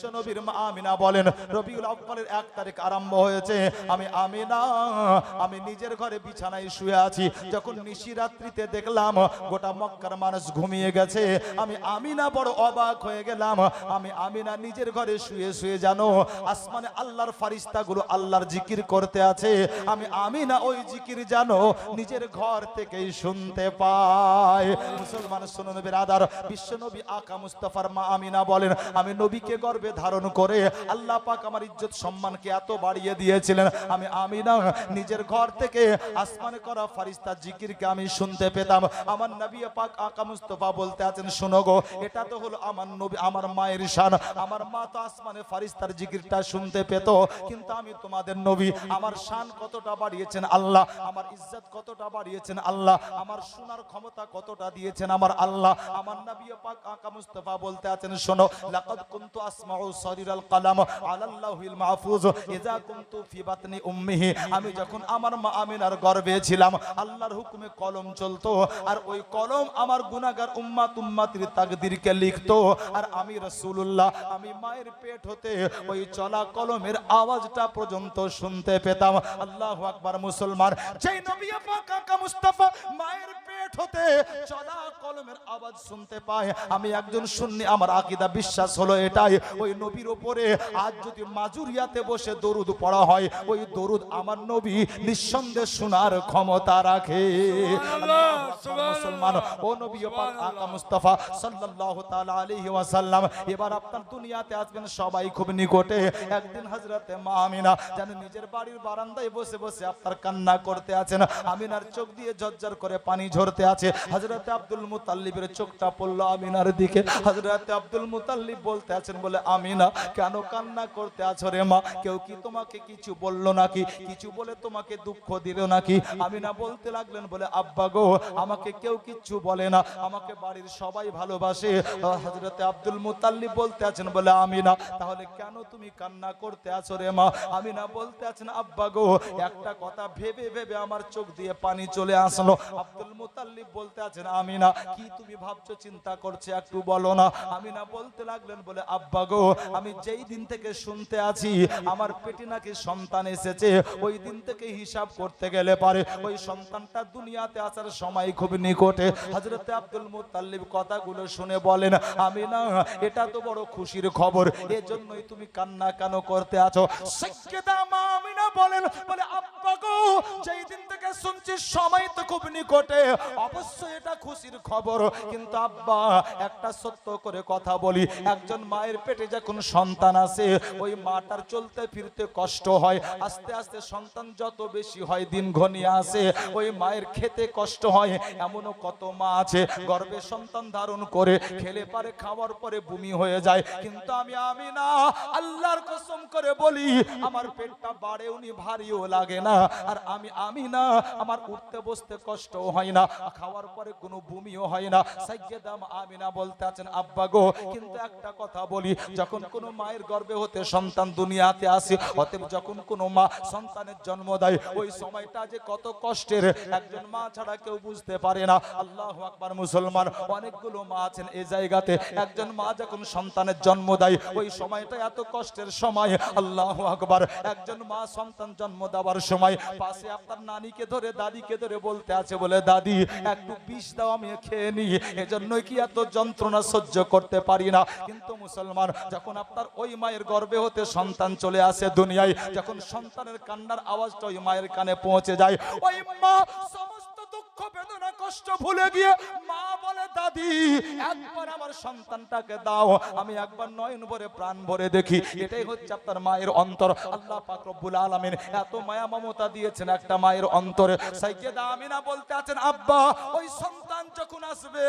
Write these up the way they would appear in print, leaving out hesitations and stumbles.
বিশ্বনবীর মা আমিনা বলেন, রবিউল আউয়ালের 1 তারিখ আরম্ভ হয়েছে। আমি আমিনা আমি নিজের ঘরে বিছানায় শুয়ে আছি। যখন নিশি রাত্রিতে দেখলাম গোটা মক্কার মানুষ ঘুমিয়ে গেছে, আমি আমিনা বড় অবাক হয়ে গেলাম। আমি আমিনা নিজের ঘরে শুয়ে শুয়ে জানো আসমানে আল্লাহর ফারিস্তাগুলো আল্লাহর জিকির করতে আছে। আমি আমিনা ওই জিকির জানো নিজের ঘর থেকেই শুনতে পাই। মুসলমান শুনুন বিরাদার, বিশ্বনবী আকা মুস্তাফার মা আমিনা বলেন, আমি নবীকে গর্ভে ধারণ করে আল্লাহ পাক আমার ইজ্জত সম্মানকে এত বাড়িয়ে দিয়েছিলেন। আমি আমিনা নিজের ঘর থেকে আসমানে করা ফারিস্তার জিকিরকে আমি শুনতে পেতাম। আমার নবী পাক আকা মুস্তাফা বলতে আছেন, শোনো গো, এটা তো হলো আমার নবী আমার মায়ের শান। আমার মা তো আসমানে ফারিস্তার জিকিরটা শুনতে পেত, কিন্তু আমি তোমাদের নবী, আমার শান কতটা বাড়িয়েছেন আল্লাহ, আমার ইজ্জত কতটা বাড়িয়েছেন আল্লাহ, আমার শোনার ক্ষমতা কতটা দিয়েছেন আমার আল্লাহ। আমার নবী পাক আকা মুস্তাফা বলতে আছেন, শোনো, লাকাদ কুনতু আসমাউ সারিরাল কালাম আলাল্লাহিল মাহফুজ ইজা কুনতু ফি বাতনি উম্মিহি। আমি যখন আমার মা আমিনার গর্ভে ছিলাম, আল্লাহর হুকুমে কলম চলতো, আর ওই কলম আমার গুনাহগার উম্মতের তাকদীরকে লিখতো। আর আমি রাসূলুল্লাহ আমি মায়ের পেট হতে ওই চলা কলমের আওয়াজটা পর্যন্ত শুনতে পেতাম। আল্লাহু আকবার। মুসলমান, যেই নবী পাক আকা মুস্তাফা মায়ের পেট হতে চলা কলমের আওয়াজ শুনতে পায়, আমি একজন সুন্নি, আমার আকীদা বিশ্বাস হলো এটাই, ওই নবীর উপরে আজ যদি মাজুরিয়াতে বসে দরুদ পড়া হয়, ওই দরুদ আমার নবী নিঃসন্দেহে শোনার ক্ষমতা রাখে। মুসলমান, ও নবী পাক আকা মুস্তাফা সাল্লাল্লাহু তাআলা আলাইহি ওয়াসাল্লাম এবার আপনার দুনিয়াতে আসবেন সবাই খুব নিকটে। একদিন হযরতে মা আমিনা জানেন নিজের বাড়ির বারান্দায় বসে বসে আপনার কান্না করতে আছেন। আমিনার চোখ দিয়ে ঝরঝর করে পানি ঝরতে আছে। হযরতে আব্দুল মুতাল্লিবের চোখটা পড়লো আমিনার দিকে। হযরতে আব্দুল মুতাল্লিব বলতে আছেন, বলে আমিনা কেন কান্না করতে আছো রে মা? কেউ কি তোমাকে কিছু বললো নাকি? কিছু বলে তোমাকে দুঃখ দিল নাকি? আমিনা বলতে লাগলেন, বলে আব্বা গো, আমাকে কেউ কিচ্ছু বলে না, আমাকে বাড়ির সবাই ভালোবাসে। হযরতে আব্দুল মুতাল্লিব বলতে আছেন, বলে আমিনা তাহলে কেন তুমি কান্না করতে আছো রে মা? আমিনা বলতে আছেন, আব্বা গো, একটা কথা ভেবে ভেবে আমার চোখ দিয়ে পানি চলে আসলো। আব্দুল মুতাল্লিব বলতে আছেন, আমিনা কি তুমি ভাবছো, চিন্তা করছে, একটু বলো না। আমিনা বলতে লাগলেন, বলে আব্বা গো, আমি যেই দিন থেকে শুনতে আছি আমার পেটে নাকি সন্তান এসেছে, ওই দিন থেকে হিসাব করতে গেলে পারে ওই সন্তানটা দুনিয়াতে আসার সময় খুব নিকটে। হযরতে আব্দুল মুতাল্লিব কথাগুলো শুনে বলেন, আমিনা এটা তো বড় খুশির খবর, এজন্যই তুমি কান্না কেন করতে আছো? সাইয়্যিদা মা আমিনা বলেন, বলে আব্বা গো, যেই দিন থেকে শুনছি সময় তো খুব নিকটে, অবশ্যই এটা খুশির খবর, কিন্তু আব্বা একটা সত্য করে কথা বলি, একজন মায়ের পেটে যখন সন্তান আসে, ওই মাটার চলতে ফিরতে কষ্ট হয়, আস্তে আস্তে সন্তান যত বেশি হয়, দিন ঘনিয়ে আসে, ওই মায়ের খেতে কষ্ট হয়। এমনও কত মা আছে গর্ভে সন্তান ধারণ করে খেলে পারে, খাওয়ার পরে বমি হয়ে যায়, কিন্তু আমি আমিনা আল্লাহর কসম করে বলি, আমার পেটটা বাড়েও নি, ভারীও লাগে না, আর আমি আমিনা আমার উঠতে বসতে কষ্টও হয় না, খাওয়ার পরে কোনো বমিও হয় না। সাইয়্যিদা আমিনা বলতে আছেন, আব্বা গো, কিন্তু একটা কথা বলি, যখন কোনো মায়ের গর্ভে হতে সন্তান দুনিয়াতে আসে, অতএব যখন কোনো মা সন্তানের জন্ম দেয়, ওই সময়টা যে কত কষ্টের একজন মা ছাড়া কেউ বুঝতে পারে না। আল্লাহু আকবার। মুসলমান, অনেকগুলো মা আছেন এই জায়গাতে, একজন মা যখন সন্তানের জন্ম দেয়, ওই সময়টা এত কষ্টের সময়। আল্লাহু আকবার। একজন মা সন্তান জন্ম দেওয়ার সময় পাশে আপনার নানিকে ধরে দাদিকে ধরে বলতে আছে, বলে দাদি একটু বিষ দাও, আমি খেয়ে নি, এজন্যই কি এত যন্ত্রণা সহ্য করতে পারি না। কিন্তু মুসলমান, যখন আপনার ওই মায়ের গর্ভে হতে সন্তান চলে আসে দুনিয়ায়, যখন সন্তানের কান্নার আওয়াজটা ওই মায়ের কানে পৌঁছে যায়, ওই মা সমস্ত দুঃখ বেদনা কষ্ট ভুলে গিয়ে মা বলে, দাদি একবার আমার সন্তানটাকে দাও, আমি একবার নয়ন ভরে প্রাণ ভরে দেখি। এটাই হচ্ছে আপনার মায়ের অন্তর। আল্লাহ পাক রব্বুল আলামিন এত মায়া মমতা দিয়েছেন একটা মায়ের অন্তরে। সাইয়্যিদা আমিনা বলতে আছেন, আব্বা ওই সন্তান যখন আসবে,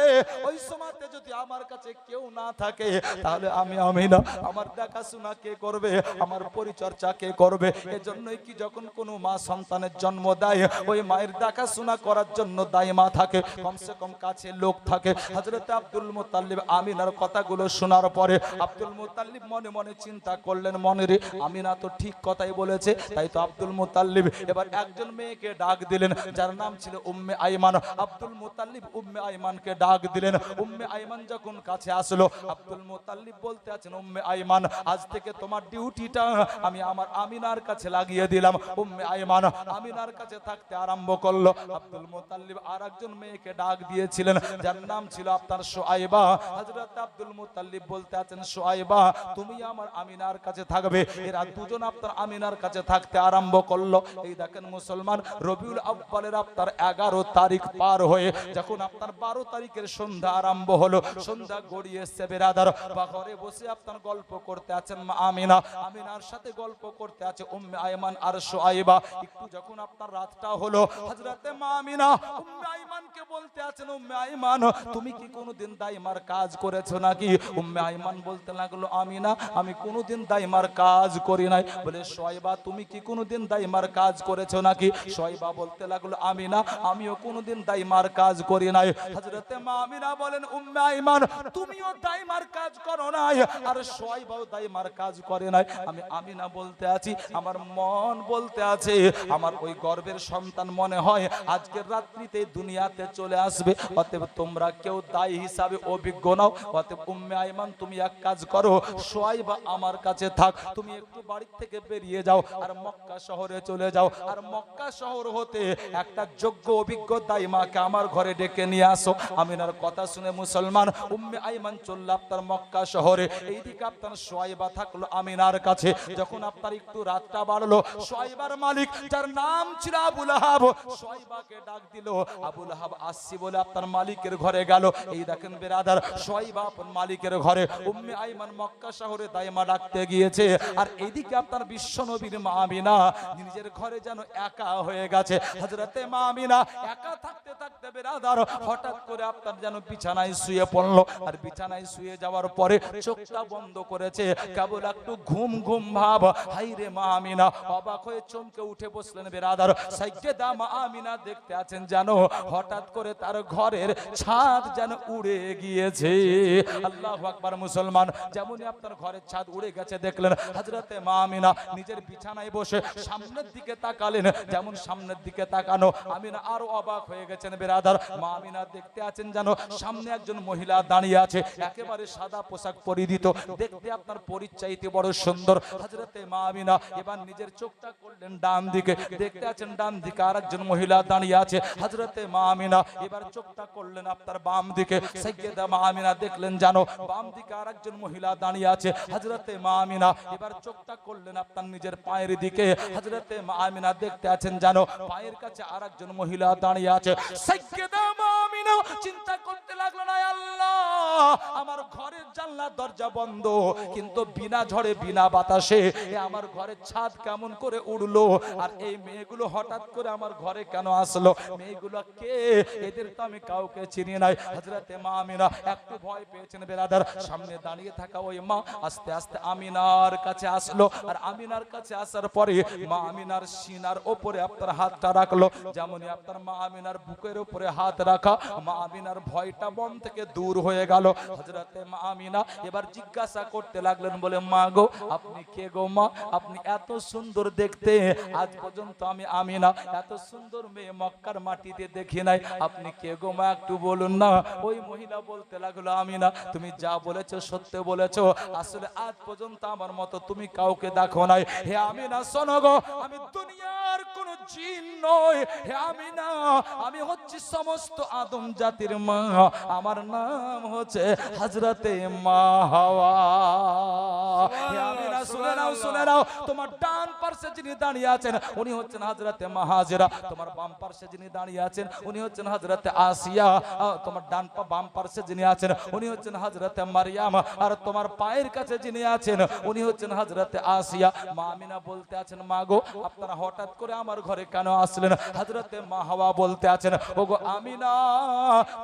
ওই সময়তে যদি আমার কাছে কেউ না থাকে, তাহলে আমি আমিনা আমার দেখাশোনা কে করবে, আমার পরিচর্যা কে করবে? এজন্যই কি যখন কোনো মা সন্তানের জন্ম দেয়, ওই মায়ের দেখাশোনা করার জন্য দাইমা থাকে, কমসে কম কাছে লোক থাকে। হযরত আব্দুল মুত্তালিব আমিনার কথাগুলো শোনার পরে আব্দুল মুত্তালিব মনে মনে চিন্তা করলেন, মনে রে আমিনা তো ঠিক কথাই বলেছে। তাই তো আব্দুল মুত্তালিব এবার একজন মেয়েকে ডাক দিলেন, যার নাম ছিল উম্মে আইমান। আব্দুল মুত্তালিব উম্মে আইমানকে ডাক দিলেন। উম্মে আইমান যখন কাছে আসলো, আব্দুল মুত্তালিব বলতে আছেন, উম্মে আইমান, আজ থেকে তোমার ডিউটিটা আমি আমার আমিনার কাছে লাগিয়ে দিলাম। উম্মে আইমান আমিনার কাছে থাকতে আরম্ভ করলো। আব্দুল মুত্তালিব আরেকজন মেয়েকে ডাক দিয়েছিলেন, যার নাম ছিল আপনার সুআইবা। হযরত আব্দুল মুত্তালিব বলতে আছেন, সুআইবা তুমি আমার আমিনার কাছে থাকবে। এরা দুজন আপনার আমিনার কাছে থাকতে আরম্ভ করলো। এই দেখেন মুসলমান, রবিউল আউয়ালের আপনার 11 তারিখ পার হয়ে যখন আপনার 12 তারিখের সন্ধ্যা আরম্ভ হলো, সন্ধ্যা গড়িয়েছে বেরাদার, বা ঘরে বসে আপনার গল্প করতে আছেন মা আমিনা, আমিনার সাথে গল্প করতে আছে উম্মে আইমান আর সুআইবা। একটু যখন আপনার রাতটা হলো, হযরতে মা আমিনা উম্মে আইমানকে বলতে আছেন, উম্মে আইমান তুমি কি কোনোদিন দাইমার কাজ করেছো নাকি? উম্মে আইমান বলতে লাগলো, আমিনা আমি কোনোদিন দাইমার কাজ করি নাই। বলে, সুআইবা তুমি কি কোনোদিন দাইমার কাজ করেছো নাকি? সুআইবা বলতে লাগলো, আমিনা আমিও কোনোদিন দাইমার কাজ করি নাই। হযরতে মা আমিনা বলেন, উম্মে আইমান তুমিও দাইমার কাজ করো নাই, আর সুআইবাও দাইমার কাজ করে নাই। আমি আমিনা বলতে আছি, আমার মন বলতে আছে, আমার ওই গর্ভের সন্তান মনে হয় আজকের রাত্রিতে দুনিয়াতে চলে আসবে। অতএব তোমরা কেউ দায়ী হিসাবে অভিজ্ঞ নাও। অতএব উম্মে আইমান তুমি এক কাজ করো, সুআইবা আমার কাছে থাক, তুমি একটু বাড়ি থেকে বেরিয়ে যাও আর মক্কা শহরে চলে যাও, আর মক্কা শহর হতে একটা যোগ্য অভিজ্ঞ দাইমাকে আমার ঘরে ডেকে নিয়ে আসো। আমিনার কথা শুনে মুসলমান উম্মে আইমান চলল আপনার মক্কা শহরে। এইদিকে আপনার সুআইবা থাকলো আমিনার কাছে। যখন আপনার একটু রাতটা বাড়লো, সুআইবার মালিক যার নাম ছিল আবু লাহাব, সুআইবাকে ডাক দিল। আবু লাহাব আসছি বলে আপনার মালিকের ঘরে গেল। এই দেখেন বেরাদার, সুআইবা আপনার মালিকের ঘরে, উম্মে আইমান মক্কা শহরে দাইমা ডাকতে গিয়েছে। আর এইদিকে আপনার বিশ্ব নবীর মা আমিনা নিজের ঘরে যেন একা হয়ে গেছে। হযরতে মা আমিনা একা থাকতে থাকতে বেরাদার হঠাৎ করে আপনার যেন বিছানায় শুয়ে পড়লো। আর বিছানায় শুয়ে যাওয়ার পরে চোখটা বন্ধ করেছে, কেবল একটু ঘুম ঘুম ভাব। হাইরে মা আমিনা অবাক হয়ে চমকে উঠে বসলেন বেরাদার। সাইয়্যেদা মা আমিনা দেখতে আছেন যেন হঠাৎ করে তার ঘরের ছাদ যেন উড়ে গিয়েছে। আল্লাহু আকবার মুসলমান, যেমনই আপনার ঘরের ছাদ উড়ে গেছে দেখলেন, হযরতে মা আমিনা নিজের বিছানায় বসে সামনের দিকে তাকালেন। যেমন সামনের দিকে তাকানো, আমিনা আরো অবাক হয়ে গেছেন বেরাদার। মা আমিনা দেখতে আছেন যেন সামনে একজন মহিলা দাঁড়িয়ে আছে, একেবারে সাদা পোশাক পরিহিত, দেখতে আপনার পরিচয়টি বড় সুন্দর। হযরতে মা আমিনা এবার নিজের চোখটা করলেন ডান দিকে, দেখতে আছেন ডান দিকে আরেকজন মহিলা দাঁড়িয়ে আছে। হযরতে মা আমিনা এবার চোখটা করলেন আপনার বাম দিকে। সাইয়্যেদা মা আমিনা দেখলেন জানো বাম দিকে আরেকজন মহিলা দাঁড়িয়ে আছে। হযরতে মা আমিনা এবার চোখটা করলেন আপনার নিজের পায়ের দিকে। হযরতে মা আমিনা দেখতে আছেন জানো পায়ের কাছে আরেকজন মহিলা দাঁড়িয়ে আছে। সাইয়্যেদা মা আমিনা চিন্তা করতে লাগলেন, আয় আল্লাহ, আমার ঘরের জানলা দরজা বন্ধ, কিন্তু বিনা ঝড়ে বিনা বাতাসে আমার ঘরের ছাদ কেমন করে উড়লো? আর এই মেয়েগুলো হঠাৎ করে আমার ঘরে কেন আসলো? মেয়েগুলো কে? এদের তো আমি কাউকে চিনি নাই। হযরতে মা আমিনা একটু ভয় পেয়েছেন বেরাদার। সামনে দাঁড়িয়ে থাকা ওই মা আস্তে আস্তে আমিনার কাছে আসলো। আর আমিনার কাছে আসার পরে মা আমিনার সিনার উপরে আপনার হাতটা রাখলো। যেমনই আপনার মা আমিনার বুকের উপরে হাত রাখা, মা আমিনার ভয়টা মন থেকে দূর হয়ে গেল। হযরতে মা আমিনা এবার জিজ্ঞাসা করতে লাগলেন, বলে, মা গো আপনি কে গো মা? আপনি এত সুন্দর দেখতে, আজ পর্যন্ত আমি আমিনা এত সুন্দর মেয়ে মক্কার মাটিতে দেখি নাই। আপনি কে গো মা, একটু বলুন না। ওই মহিলা বলতে লাগলো, আমিনা তুমি যা বলেছো সত্য বলেছো, আসলে আজ পর্যন্ত আমার মতো তুমি কাউকে দেখো নাই। হে আমিনা শোনো গো, আমি দুনিয়ার কোন জিন নই। হে আমিনা আমি হচ্ছি সমস্ত আদম জাতির মা। আমার নাম হচ্ছে হযরতে মা হাওয়া। হে আমিনা শুনে নাও, শুনে নাও, তোমার ডান পাশে যিনি দাঁড়িয়ে আছেন উনি হচ্ছেন হযরতে মা হাজেরা। তোমার বাম পাশে যিনি দাঁড়িয়ে আছেন উনি হচ্ছেন হযরতে আসিয়া। তোমার ডান বাম পাশে যিনি আছেন উনি হচ্ছেন হযরতে মারিয়াম। আর তোমার পায়ের কাছে যিনি আছেন উনি হচ্ছেন হযরতে আসিয়া। মা আমিনা বলতে আছেন, মা গো আপনারা হঠাৎ করে আমার ঘরে কেন আসলেন? হযরতে মা হাওয়া বলতে আছেন, ওগো আমিনা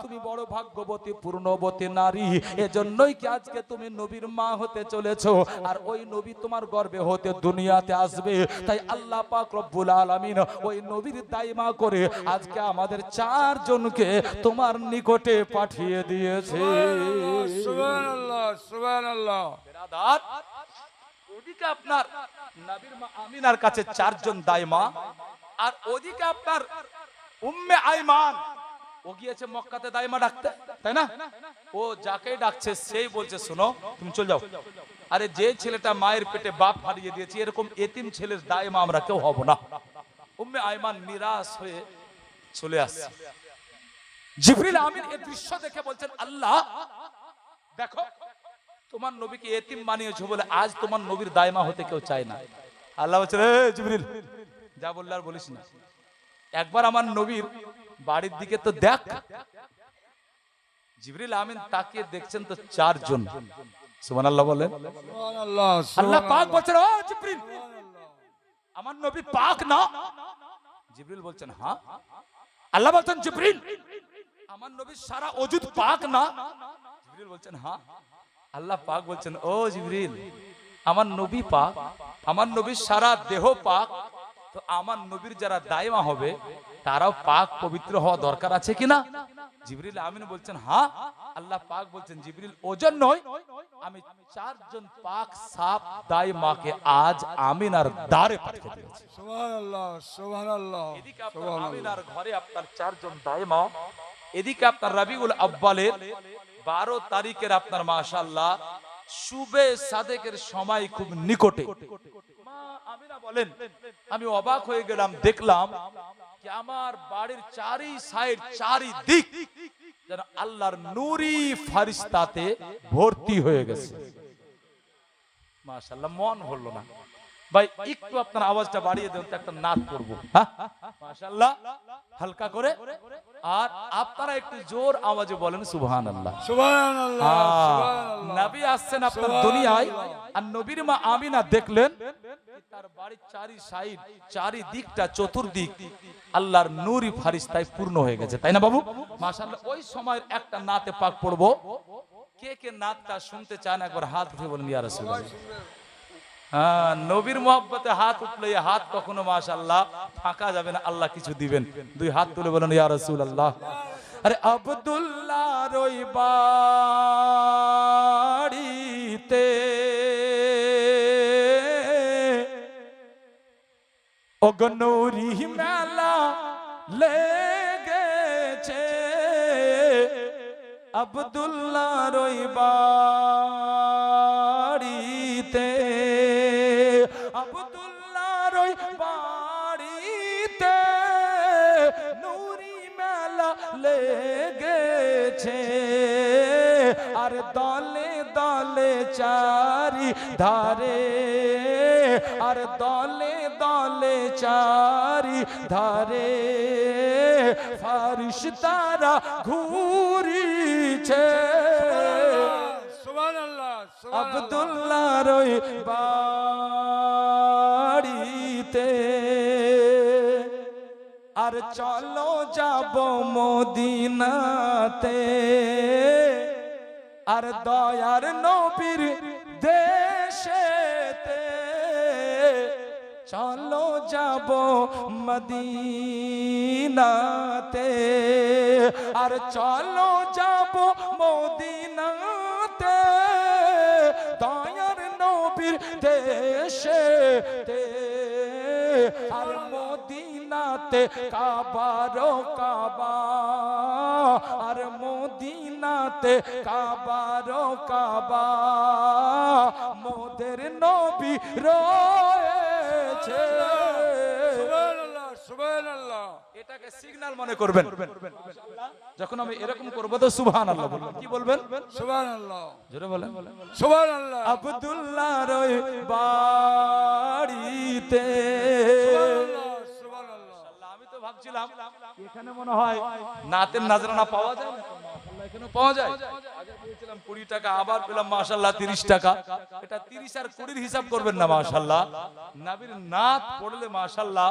তুমি বড় ভাগ্যবতী পূর্ণবতী নারী, এজন্যই কি আজকে তুমি নবীর মা হতে চলেছো। আর ওই নবী নবী তোমার গর্ভে হতে দুনিয়াতে আসবে, তাই আল্লাহ পাক রব্বুল আলামিন ওই নবীর দাইমা করে আজকে আমাদের চারজনকে তোমার নিকটে পাঠিয়ে দিয়েছে। সুবহানাল্লাহ সুবহানাল্লাহ। বিরাদার, ওদিকে আপনার নবীর মা আমিনার কাছে চারজন দাইমা, আর ওদিকে আপনার উম্মে আইমান ও গিয়েছে মক্কাতে দাইমা ডাকতে, তাই না? ও যাকে ডাকছে সেই বলছে শোনো তুমি চলে যাও, আরে যে ছেলেটা মায়ের পেটে বাপ হারিয়ে দিয়েছে এরকম এতিম ছেলের দাইমা আমরা কেউ হব না। উম্মে আইমান নিরাশ হয়ে চলে আসছে। জিবরিল আমিন এই দৃশ্য দেখে বলছেন আল্লাহ দেখো তোমার নবীকে এতিম বানিয়েছো বলে আজ তোমার নবীর দাইমা হতে কেউ চায় না। আল্লাহ বলছেন এ জিবরিল যা বললে আর বলিস না, একবার আমার নবীর বাড়ির দিকে তো দেখ। জিবরিল আমিন তাকিয়ে দেখছেন তো চারজন। সুবহানাল্লাহ বলেন। সুবহানাল্লাহ। আল্লাহ পাক বলছেন ও জিবরিল আমার নবী পাক না? জিবরিল বলছেন হ্যাঁ। আল্লাহ বলছেন জিবরিল আমার নবীর সারা ওজুদ পাক না? জিবরিল বলছেন হ্যাঁ। আল্লাহ পাক বলছেন ও জিবরিল আমার নবী পাক, আমার নবীর সারা দেহ পাক, তো আমার নবীর যারা দাইমা হবে তারাও পাক পবিত্র হওয়া দরকার আছে কিনা? জিবরিল আমিন বলছেন হ্যাঁ। আল্লাহ পাক বলছেন জিবরিল ওজন নয়, আমি চারজন পাক সাফ দাইমাকে আজ আমিনার দ্বারে পাঠিয়ে দিয়েছি। সুবহানাল্লাহ সুবহানাল্লাহ। এদিকে আপনার আমিনার ঘরে আপনার চারজন দাইমা, এদিকে আপনার রবিউল আব্বালের 12 তারিখের আপনার মাশাআল্লাহ শুবে সাদেকের সময় খুব নিকটে। মা আমিনা বলেন আমি অবাক হয়ে গেলাম, দেখলাম যে আমার বাড়ির চারি সাইড চারিদিক যেন আল্লাহর নূরি ফারিস্তাতে ভর্তি হয়ে গেছে। মাশাআল্লাহ মন ভরলো না। ভাই একটু আপনার আওয়াজটা বাড়িয়ে দেন তো একটা নাত পড়বো। হ্যাঁ মাশাআল্লাহ হালকা করে, আর আপনারা একটু জোর আওয়াজে বলেন সুবহানাল্লাহ সুবহানাল্লাহ সুবহানাল্লাহ। নবী আসছেন আপনার দুনিয়ায়, আর নবীর মা আমিনা দেখলেন তার বাড়ির চারি সাইড চারিদিকটা চতুর্দিক আল্লাহর নূরি ফারিস্তায় পূর্ণ হয়ে গেছে, তাই না বাবু? মাশাআল্লাহ ওই সময়ের একটা নাতে পাক পড়বো। কে কে নাতটা শুনতে চান একবার হাত উঠে বলেন ইয়া রাসূলুল্লাহ। হ্যাঁ নবীর মোহাব্বতে হাত উঠলে হাত কখনো মাশাআল্লাহ ফাঁকা যাবে না, আল্লাহ কিছু দিবেন। দুই হাত তুলে বলেন ইয়া রাসূলুল্লাহ। আরে আব্দুল্লাহর ওই বাড়িতে অগনৌরি মেলা লেগেছে, আব্দুল্লাহর ওই বাড়িতে, আব্দুল্লাহর ওই বাড়িতে নূরি মেলা লেগেছে, আর দলে দলে চারি ধারে, আর দলে দলে চারি ধারে ফারিস্তারা ঘুরিছে। সুবহানাল্লাহ আব্দুল্লাহর ওই বাড়িতে, আর চলো যাব মদিনাতে, আর দয়ার নবীর দেশেতে, চলো যাব মদিনাতে, আর চলো যাব মদিনাতে, দয়ার নবীর দেশেতে, আর মদিনাতে কাবারো কাবা, আর মদিনাতে কাবারো কাবা, মোদের নবী রয়েছে। সুবহানাল্লাহ সুবহানাল্লাহ। এটাকে সিগন্যাল মনে করবেন, যখন আমি এরকম করব তো সুবহানাল্লাহ বলবেন। কি বলবেন? সুবহানাল্লাহ জোরে বলেন সুবহানাল্লাহ। আব্দুল্লাহর ওই বাড়িতে। আমি তো ভাবছিলাম এখানে মনে হয় নাতের নাজরানা পাওয়া যায় না, এখানে পাওয়া যায়। আগে পেয়েছিলাম 20 টাকা, আবার পেলাম মাশাআল্লাহ 30 টাকা। এটা 30 আর 20 হিসাব করবেন না মাশাআল্লাহ। নবীর নাত পড়লে মাশাআল্লাহ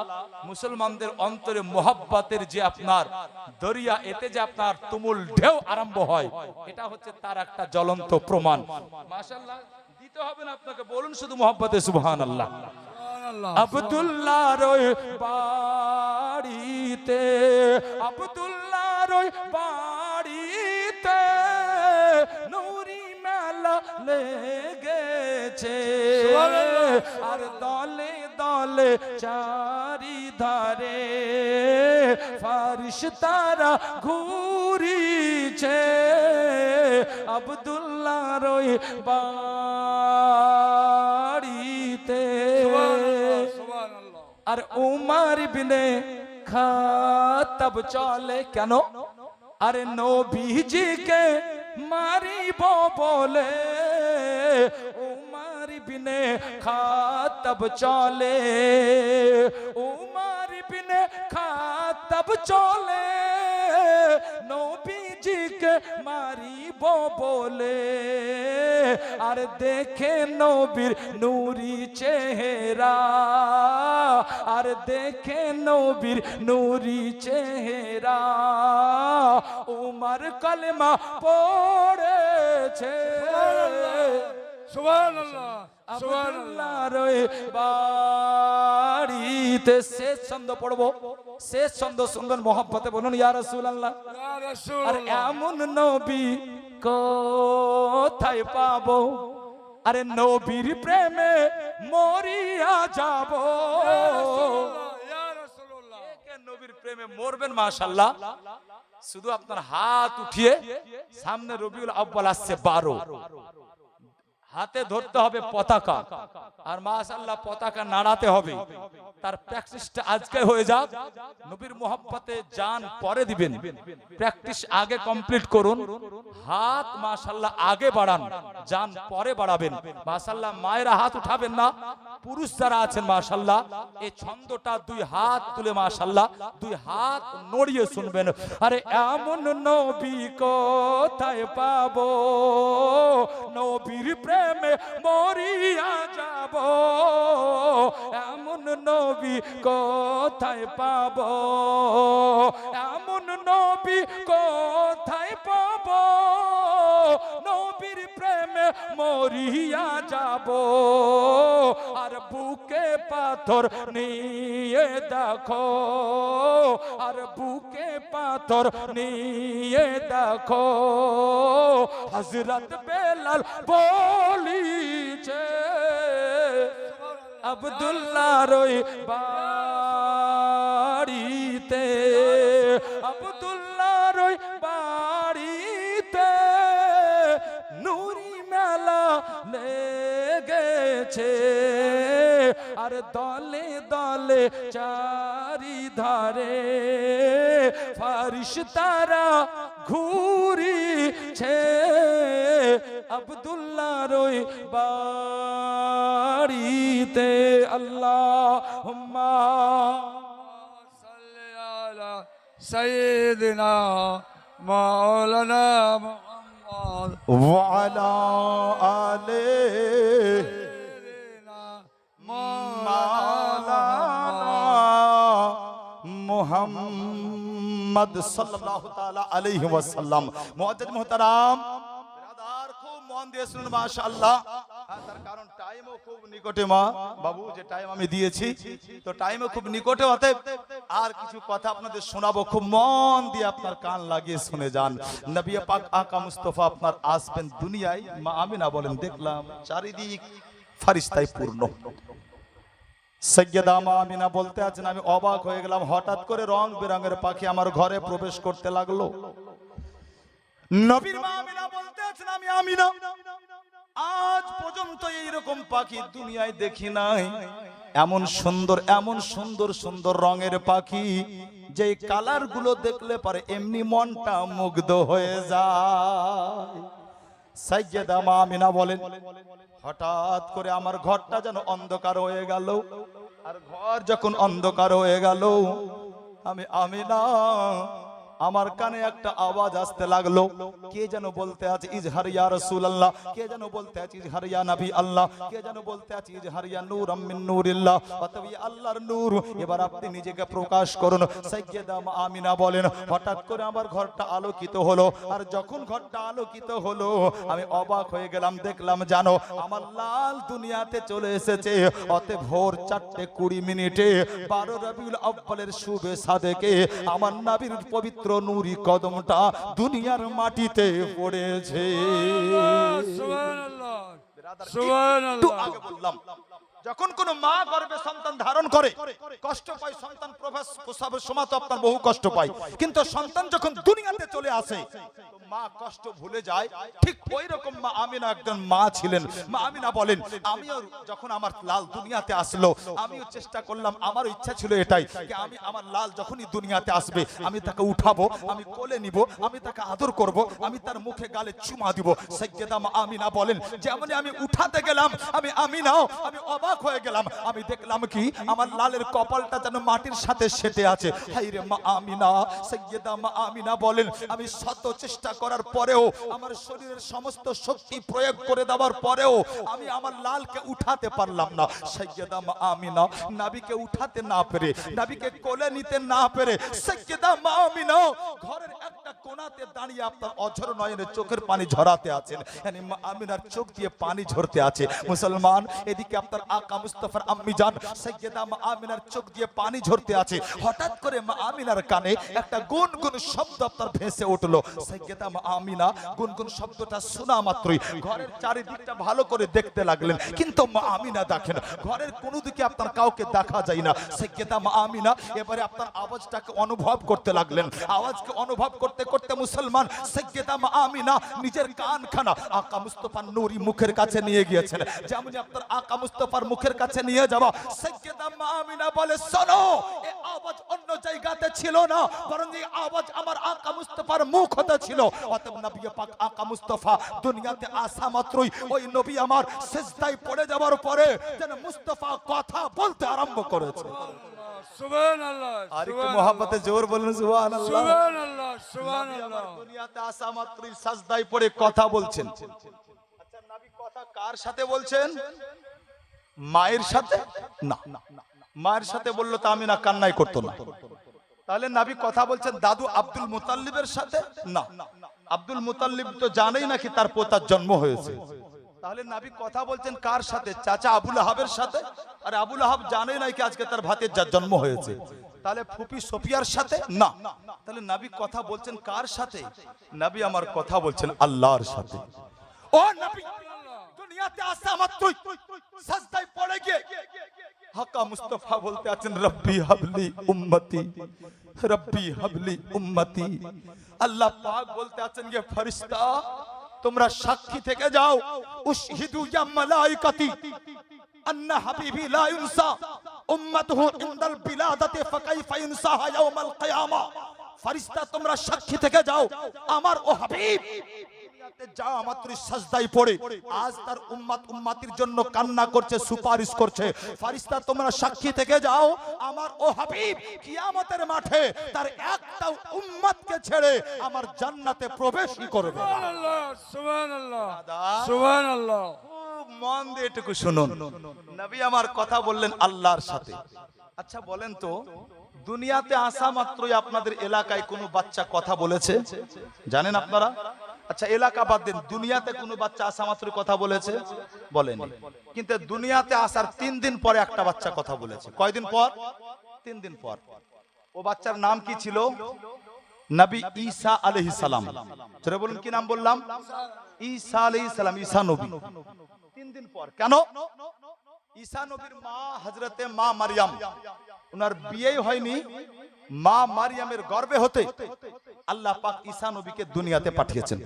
মুসলমানদের অন্তরে মোহাব্বতের যে আপনার দরিয়া, এতে যে আপনার তুমুল ঢেউ আরম্ভ হয়, এটা হচ্ছে তার একটা জ্বলন্ত প্রমাণ মাশাআল্লাহ। দিতে হবে না আপনাকে, বলুন শুধু মোহাব্বতে সুবহানাল্লাহ। সুবহানাল্লাহ। আব্দুল্লাহর ওই বাড়িতে, আব্দুল্লাহর ওই বাড়িতে নুরি মেলা লেগেছে, আর দলে দলে চারিধারে ফারিশতারা ঘুরিছে আব্দুল্লাহর ওই বাড়িতে। সুবহানাল্লাহ। আর উমর ইবনে খাত্তাব চলে কেন? আরে নবীজিকে মারিব বলে উমর ইবনে খাত্তাব চলে, উমর ইবনে খাত্তাব চলে নবীজিকে মারিব বলে। আর দেখে নবীর নূরি চেহারা, আর দেখে নবীর নূরি চেহারা উমর কলমা পড়েছে। সুবহানাল্লাহ। আব্দুল্লাহর ওই বাড়িতে শেষ ছন্দ পড়বো, শেষ ছন্দ সুন্দর মোহাব্বতে বলুন ইয়া রাসূলুল্লাহ। ইয়া আর রাসূলুল্লাহ। এমন নবী কোথায় পাবো, আরে নবীর প্রেমে মরিয়া যাব। ইয়া রাসূলুল্লাহ। কে নবীর প্রেমে মরবেন মাশাআল্লাহ? শুধু আপনার হাত উঠিয়ে, সামনে রবিউল আউয়াল আসছে 12, হাতে ধরতে হবে পতাকা, আর মাশাআল্লাহ পতাকা নাড়াতে হবে। তার প্র্যাকটিসটা আজকে হয়ে যাক। নবীর মোহাব্বতে জান পরে দিবেন, প্র্যাকটিস আগে কমপ্লিট করুন। হাত মাশাআল্লাহ আগে বাড়ান, জান পরে বাড়াবেন। মাশাআল্লাহ মায়েরা হাত উঠাবেন না, পুরুষ যারা আছেন মাশাআল্লাহ এই ছন্দটা দুই হাত তুলে মাশাআল্লাহ দুই হাত নড়িয়ে শুনবেন। আরে এমন নবী কোথায় পাবো, নবীর প্রেমে মরিয়া যাব। এমন নবী কোথায় পাবো, এমন নবী কোথায় পাবো, নবীর প্রেমে মরিয়া যাব। আর বুকে পাথর নিয়ে দেখো, আর বুকে পাথর নিয়ে দেখো হযরত বেলাল বলিছে আব্দুল্লাহর ওই বাড়িতে, আব্দুল্লাহর ওই বাড়িতে নুরি মেলা লেগেছে। আর দলে দলে চারিধারে ফারিশতারা ঘুরিছে আব্দুল্লাহর ওই বাড়িতে। আল্লাহুম্মা সাল্লি আলা সাইয়্যিদিনা মাওলানা মুহাম্মদ ওয়া আলা আলি সাইয়্যিদিনা মাওলানা মুহাম্মদ সাল্লাল্লাহু তাআলা আলাইহি ওয়াসাল্লাম। মুআজ্জাজ মুহতারাম ব্রাদার, খুব মন দিয়ে শুনুন মাশাআল্লাহ। তার কারণ টাইমও খুব নিকটে মা বাবু, যে টাইম আমি দিয়েছি তো টাইমও খুব নিকটে, অতএব আর কিছু কথা আপনাদের শোনাবো, খুব মন দিয়ে আপনার কান লাগিয়ে শুনে যান। নবী পাক আকা মুস্তাফা আপনার আসবেন দুনিয়ায়, মা আমিনা বলেন দেখলাম চারিদিক ফারিস্তায় পূর্ণ। সৈয়দা মা আমিনা বলতে আছেন আমি অবাক হয়ে গেলাম, হঠাৎ করে রং বেরঙের পাখি আমার ঘরে প্রবেশ করতে লাগলো। নবীর মা আমিনা বলতে আছেন আমি আমিনা আজ পর্যন্ত এইরকম পাখি দুনিয়ায় দেখি নাই। এমন সুন্দর এমন সুন্দর সুন্দর রঙের পাখি, যে কালার গুলো দেখলে পারে এমনি মনটা মুগ্ধ হয়ে যায়। সাইয়্যিদা মা আমিনা বলেন হঠাৎ করে আমার ঘরটা যেন অন্ধকার হয়ে গেল। আর ঘর যখন অন্ধকার হয়ে গেল আমি আমিনা আমার কানে একটা আওয়াজ আসতে লাগলো, কে যেন বলতে আছে ইজহার ইয়া রাসূলুল্লাহ, কে যেন বলতে আছে ইজহার ইয়া নবী আল্লাহ, কে যেন বলতে আছে ইজহার ইয়া নূরাম মিন নূরিল্লাহ, অতএব আল্লাহর নূর। এবার আপনি নিজেকে প্রকাশ করুন। সাইয়্যিদা মা আমিনা বলেন, হঠাৎ করে আমার ঘরটা আলোকিত হলো, আর যখন ঘরটা আলোকিত হলো আমি অবাক হয়ে গেলাম, দেখলাম জানো আমার লাল দুনিয়াতে চলে এসেছে। অতএব ভোর 4:20 12 রবিউল আউয়ালের শুভে সাদেকে আমার নবীর পবিত্র নূরি কদমটা দুনিয়ার মাটিতে পড়েছে। সুবহানাল্লাহ একটু সুবহানাল্লাহ। আগে বললাম, যখন কোন মা গর্ভে সন্তান ধারণ করে কষ্ট পায়, সন্তান প্রসবের সময় তো আপনার বহু কষ্ট পায়, কিন্তু সন্তান যখন দুনিয়াতে চলে আসে তো মা কষ্ট ভুলে যায়। ঠিক ওই রকম মা আমিনা একজন মা ছিলেন। মা আমিনা বলেন, আমিও যখন আমার লাল দুনিয়াতে আসলো আমিও চেষ্টা করলাম, আমার ইচ্ছা ছিল এটাই যে আমি আমার লাল যখনই দুনিয়াতে আসবে আমি তাকে উঠাবো, আমি কোলে নিব, আমি তাকে আদর করব, আমি তার মুখে গালে চুমা দিব। সাইয়্যিদা মা আমিনা বলেন, যেমন আমি উঠাতে গেলাম আমি আমিনাও আমি অবাক হয়ে গেলাম। আমি দেখলাম কি আমার লালের কপালটা যেন মাটির সাথে সেটে আছে। হায় রে মা আমিনা। সাইয়্যিদা মা আমিনা বলেন, আমি শত চেষ্টা করার পরেও, আমার শরীরের সমস্ত শক্তি প্রয়োগ করে দেওয়ার পরেও আমি আমার লালকে উঠাতে পারলাম না। সাইয়্যিদা মা আমিনা নবীকে উঠাতে না পেরে, নবীকে কোলে নিতে না পেরে, সাইয়্যিদা মা আমিনা ঘরের একটা কোণাতে দাঁড়িয়ে আপনার অঝর নয়নে চোখের পানি ঝরাতে আছেন। মানে মা আমিনার চোখ দিয়ে পানি ঝরতে আছে। মুসলমান, এদিকে আপনার আকা মুস্তাফার আম্মি জান সাইয়্যিদা মা আমিনার চোখ দিয়ে পানি ঝরতে আছে। হঠাৎ করে মা আমিনার কানে একটা গুনগুন শব্দ আপনার ভেসে উঠলো। সাইয়্যিদা মা আমিনা গুনগুন শব্দটা শোনা মাত্রই ঘরের চারিদিকটা ভালো করে দেখতে লাগলেন, কিন্তু মা আমিনা দেখেন ঘরের কোনো দিকে আপনার কাউকে দেখা যায় না। সাইয়্যিদা মা আমিনা এবারে আপনার আওয়াজটাকে অনুভব করতে লাগলেন। আওয়াজকে অনুভব করতে করতে মুসলমান সাইয়্যিদা মা আমিনা নিজের কানখানা আকা মুস্তাফার নূরি মুখের কাছে নিয়ে গিয়েছেন। যেমন আপনার আকা মুস্তাফার মুখের কাছে নিয়ে যাওয়া, সাইয়্যিদা মা আমিনা বলে, শোনো, এই আওয়াজ অন্য জায়গাতে ছিল না, বরং এই আওয়াজ আমার আকা মুস্তাফার মুখ হতে ছিল। অতএব নবী পাক আকা মুস্তাফা দুনিয়াতে আসা মাত্রই ওই নবী আমার সিজদায় পড়ে যাওয়ার পরে যেন মুস্তাফা কথা বলতে আরম্ভ করেছে। সুবহানাল্লাহ আর একটু মোহাব্বতে জোর বলুন সুবহানাল্লাহ। সুবহানাল্লাহ নবী সুবহানাল্লাহ। আমার দুনিয়াতে আসা মাত্রই সিজদায় পড়ে কথা বলছেন। আচ্ছা, নবী কথা কার সাথে বলছেন? মায়ের সাথে না। মায়ের সাথে বললো তো আমিনা কান্নাই করতো না। তাহলে নবী কথা বলছেন দাদু আব্দুল মুতাল্লিবের সাথে না। আব্দুল মুতাল্লিব তো জানেই নাকি তার পোতার জন্ম হয়েছে। তাহলে নবী কথা বলছেন কার সাথে? চাচা আবু লাহাবের সাথে। আর আবু লাহাব জানেই নাকি আজকে তার ভাতিজার জন্ম হয়েছে। তাহলে ফুপি সোফিয়ার সাথে না। তাহলে নবী কথা বলছেন কার সাথে? নবী আমার কথা বলছেন আল্লাহর সাথে। ও নবী দুনিয়াতে আসা মাত্রই সিজদায় পড়ে গিয়ে হাকা মুস্তাফা বলতে আছেন, রব্বি হাবলি উম্মতি, রব্বি হাবলি উম্মতি। আল্লাহ পাক বলতে আছেন, যে ফেরেশতা তোমরা সাক্ষী থেকে যাও, উশহিদু ইয়া মালাইকাতি আন্না হাবিবি লা ইউনসা উম্মাতুহু ইনদাল বিলাদাতি ফাকাইফা ইউনসাহা ইয়াউমাল কিয়ামা। ফেরেশতা তোমরা সাক্ষী থেকে যাও, আমার ও হাবিব যা মাত্র সিজদায় পড়ে আজ তার উম্মত উম্মতির জন্য কান্না করছে, সুপারিশ করছে। ফেরেশতা তোমরা সাক্ষী থেকে যাও, আমার ও হাবিব কিয়ামতের মাঠে তার একটা উম্মতকে ছেড়ে আমার জান্নাতে প্রবেশই করবে না। সুবহানাল্লাহ সুবহানাল্লাহ সুবহানাল্লাহ। খুব মন দিয়ে এটুকু শুনুন, নবী আমার কথা বললেন আল্লাহর সাথে। আচ্ছা বলেন তো, দুনিয়াতে আসা মাত্রই আপনাদের এলাকায় কোনো বাচ্চা কথা বলেছে? জানেন আপনারা? আচ্ছা এলাকা বাদ দেন, দুনিয়াতে কোনো বাচ্চা আসা মাত্রই কথা বলেছে? বলেনি। কিন্তু দুনিয়াতে আসার 3 দিন পরে একটা বাচ্চা কথা বলেছে। কয়দিন পর? 3 দিন পর। ও বাচ্চার নাম কি ছিল? নবী ঈসা আলাইহিস সালাম। জোরে বলুন, কি নাম বললাম? ঈসা আলাইহিস সালাম, ঈসা নবী। 3 দিন পর। কেন? ঈসা নবীর মা হযরতে মা মারিয়াম, ওনার বিয়েই হয়নি, মা মারিয়ামের গর্ভে হতে আল্লাহ পাক ঈসা নবীকে দুনিয়াতে পাঠিয়েছেন।